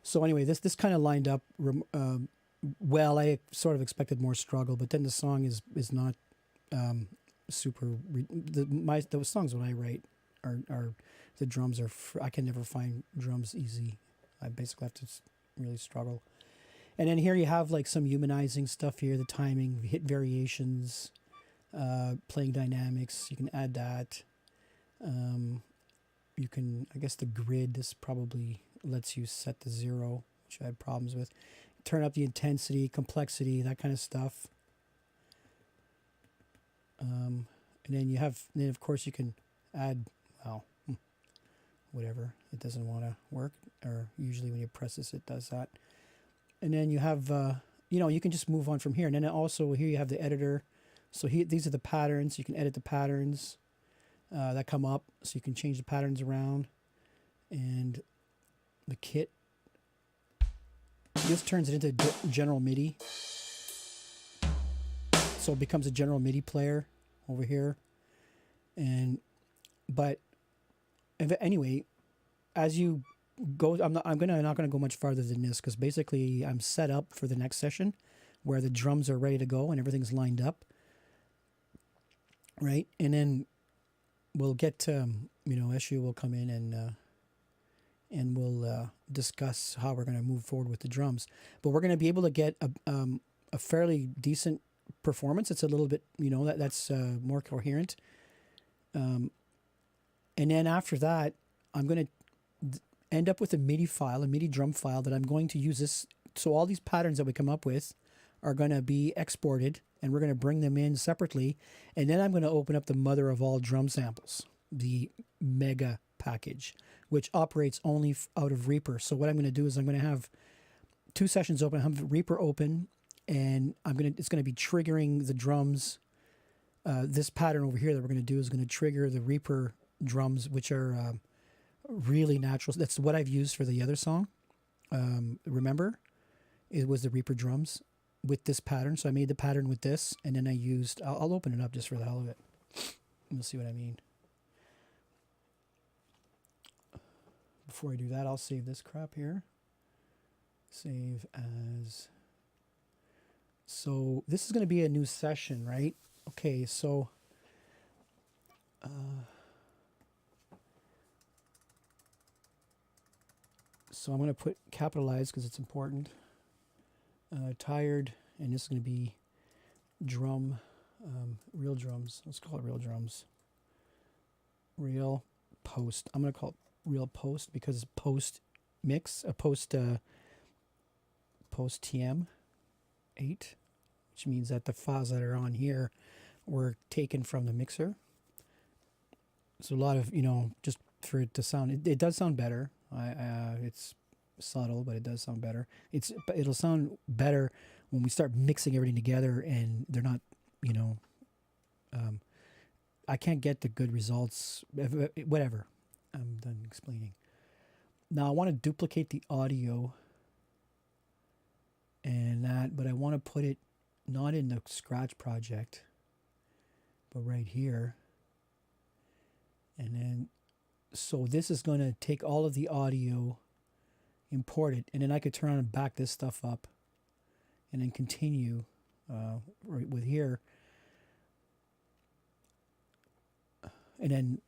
So anyway, this kind of lined up well. I sort of expected more struggle, but then the song is not super. The songs when I write are the drums are. I can never find drums easy. I basically have to really struggle. And then here you have like some humanizing stuff here, the timing, hit variations, playing dynamics. You can add that. You can, I guess the grid, this probably lets you set the 0, which I had problems with. Turn up the intensity, complexity, that kind of stuff. And then of course you can add, well, whatever. It doesn't want to work, or usually when you press this, it does that. And then you have, you can just move on from here. And then also here you have the editor. So these are the patterns. You can edit the patterns that come up. So you can change the patterns around. And the kit, this turns it into general MIDI. So it becomes a general MIDI player over here. But anyway, as you go, I'm not gonna go much farther than this, because basically I'm set up for the next session where the drums are ready to go and everything's lined up, right? And then we'll get to, Eshu will come in and we'll discuss how we're going to move forward with the drums. But we're going to be able to get a fairly decent performance. It's a little bit, that's more coherent. And then after that, I'm going to end up with a MIDI file, a MIDI drum file that I'm going to use this. So all these patterns that we come up with are going to be exported, and we're going to bring them in separately. And then I'm going to open up the mother of all drum samples, the Mega package, which operates only out of Reaper. So what I'm going to do is I'm going to have 2 sessions open. I have Reaper open, and it's going to be triggering the drums. This pattern over here that we're going to do is going to trigger the Reaper drums, which are really natural. That's what I've used for the other song. Remember, it was the Reaper drums with this pattern. So I made the pattern with this, and then I'll open it up just for the hell of it. You'll see what I mean. Before I do that, I'll save this crap here. Save as. So this is going to be a new session, right? Okay, so I'm going to put capitalized because it's important. Tired, and this is going to be drum, real drums. Let's call it real drums. Real post. I'm going to call it real post because post mix, post TM 8, which means that the files that are on here were taken from the mixer. So a lot of, just for it to sound, it does sound better. It's subtle, but it does sound better. It'll sound better when we start mixing everything together, and they're not, I can't get the good results. Whatever. I'm done explaining. Now I want to duplicate the audio and that, but I want to put it not in the Scratch project, but right here. And then, so this is going to take all of the audio, import it, and then I could turn on and back this stuff up and then continue right with here. And then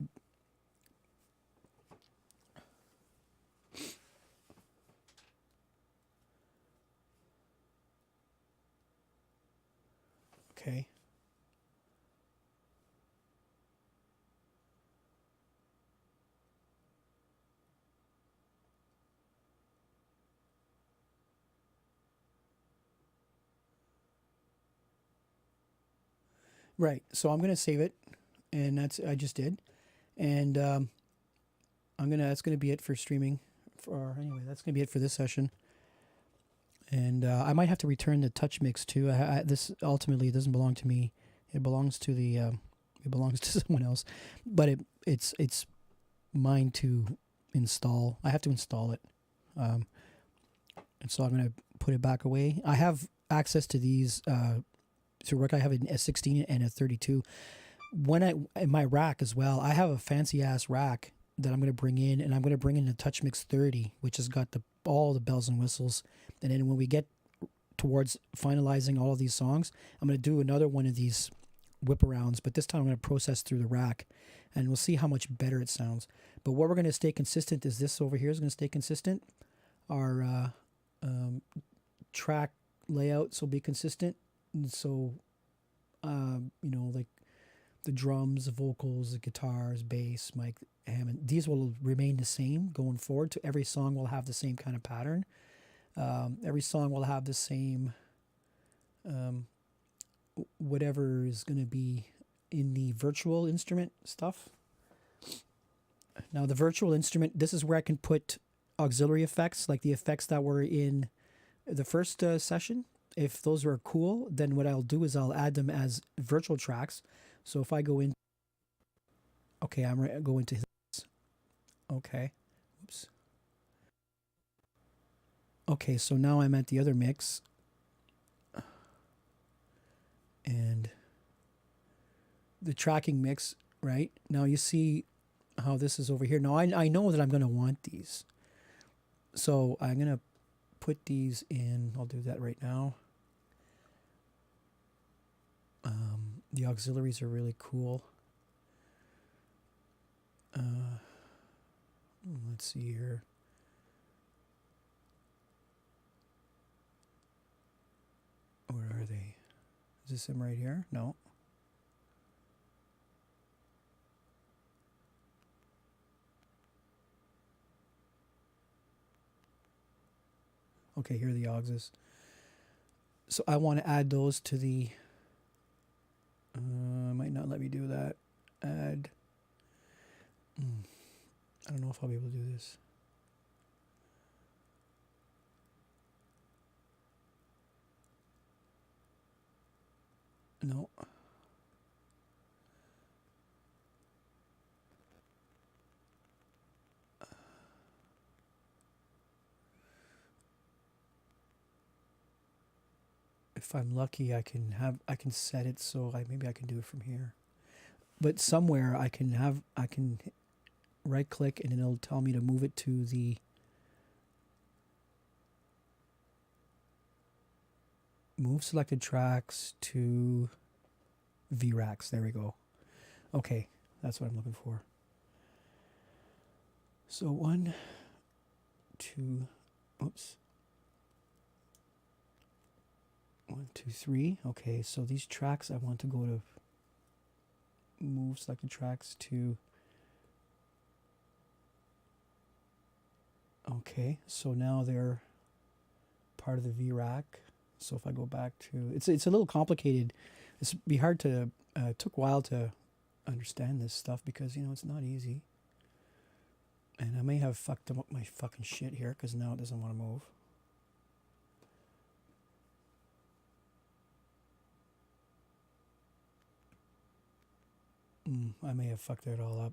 okay. Right. So I'm going to save it, and I just did. And that's going to be it for streaming. Anyway, that's going to be it for this session. And I might have to return the TouchMix too. This ultimately doesn't belong to me. It belongs to it belongs to someone else. But it's mine to install. I have to install it. And so I'm going to put it back away. I have access to these to work. I have a 16 and a 32. In my rack as well, I have a fancy ass rack that I'm going to bring in, and I'm going to bring in the TouchMix 30, which has got all the bells and whistles. And then when we get towards finalizing all of these songs, I'm going to do another one of these whip arounds, but this time I'm going to process through the rack, and we'll see how much better it sounds. But what we're going to stay consistent is this over here is going to stay consistent. Our track layouts will be consistent. And so, like the drums, the vocals, the guitars, bass, mic, Hammond, these will remain the same going forward. To every song will have the same kind of pattern. Every song will have the same whatever is going to be in the virtual instrument stuff. Now the virtual instrument, this is where I can put auxiliary effects, like the effects that were in the first session. If those were cool, then what I'll do is I'll add them as virtual tracks. So if I go in, okay, I'm going to this. Okay, oops. Okay, so now I'm at the other mix. And the tracking mix, right? Now you see how this is over here. Now I know that I'm going to want these. So I'm going to put these in. I'll do that right now. The auxiliaries are really cool. Let's see here. Where are they? Is this them right here? No. Okay, here are the auxes. So I want to add those to the... might not let me do that. Add... I don't know if I'll be able to do this. No. If I'm lucky, I can set it so maybe I can do it from here. But somewhere I can right click and it'll tell me to move it to the move selected tracks to VRACs. There we go. Okay, that's what I'm looking for. So 1, 2, oops. 1, 2, 3. Okay, so these tracks I want to go to move selected tracks to. Okay, so now they're part of the VRAC. So if I go back to, it's a little complicated. It's be hard to. It took a while to understand this stuff because it's not easy. And I may have fucked up my fucking shit here because now it doesn't want to move. I may have fucked it all up.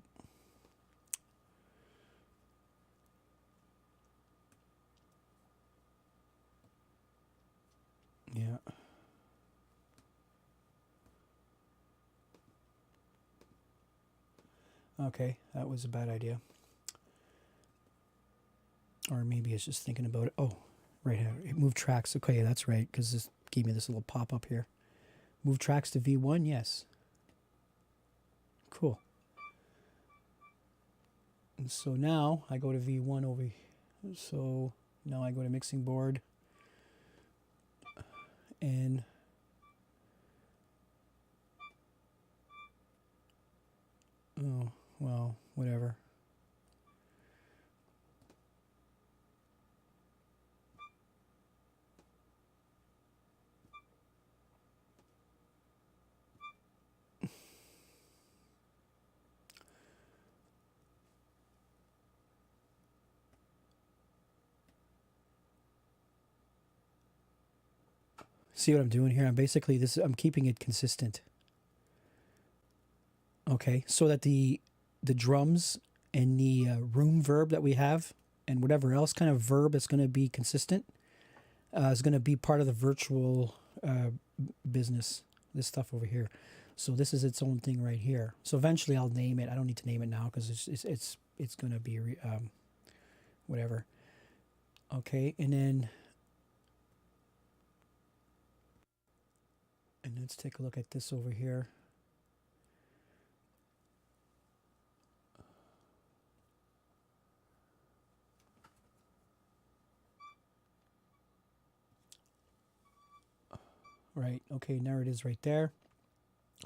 Yeah. Okay, that was a bad idea. Or maybe it's just thinking about it. Oh, right here. Move tracks. Okay, that's right, because this gave me this little pop-up here. Move tracks to V1, yes. Cool. And so now I go to V1 over here. So now I go to mixing board. And oh, well, whatever. See what I'm doing here? I'm basically I'm keeping it consistent. Okay, so that the drums and the room verb that we have and whatever else kind of verb is going to be consistent is going to be part of the virtual business. This stuff over here. So this is its own thing right here. So eventually I'll name it. I don't need to name it now because it's going to be whatever. Okay, and let's take a look at this over here. Right, okay, now it is right there.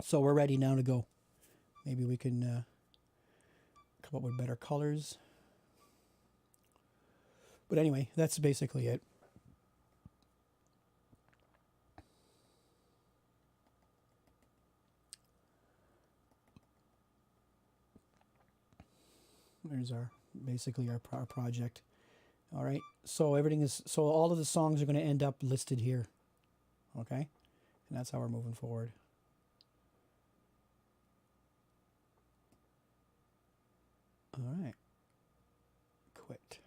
So we're ready now to go. Maybe we can come up with better colors. But anyway, that's basically it. There's basically our project. All right, so so all of the songs are going to end up listed here. Okay, and that's how we're moving forward. All right, quit.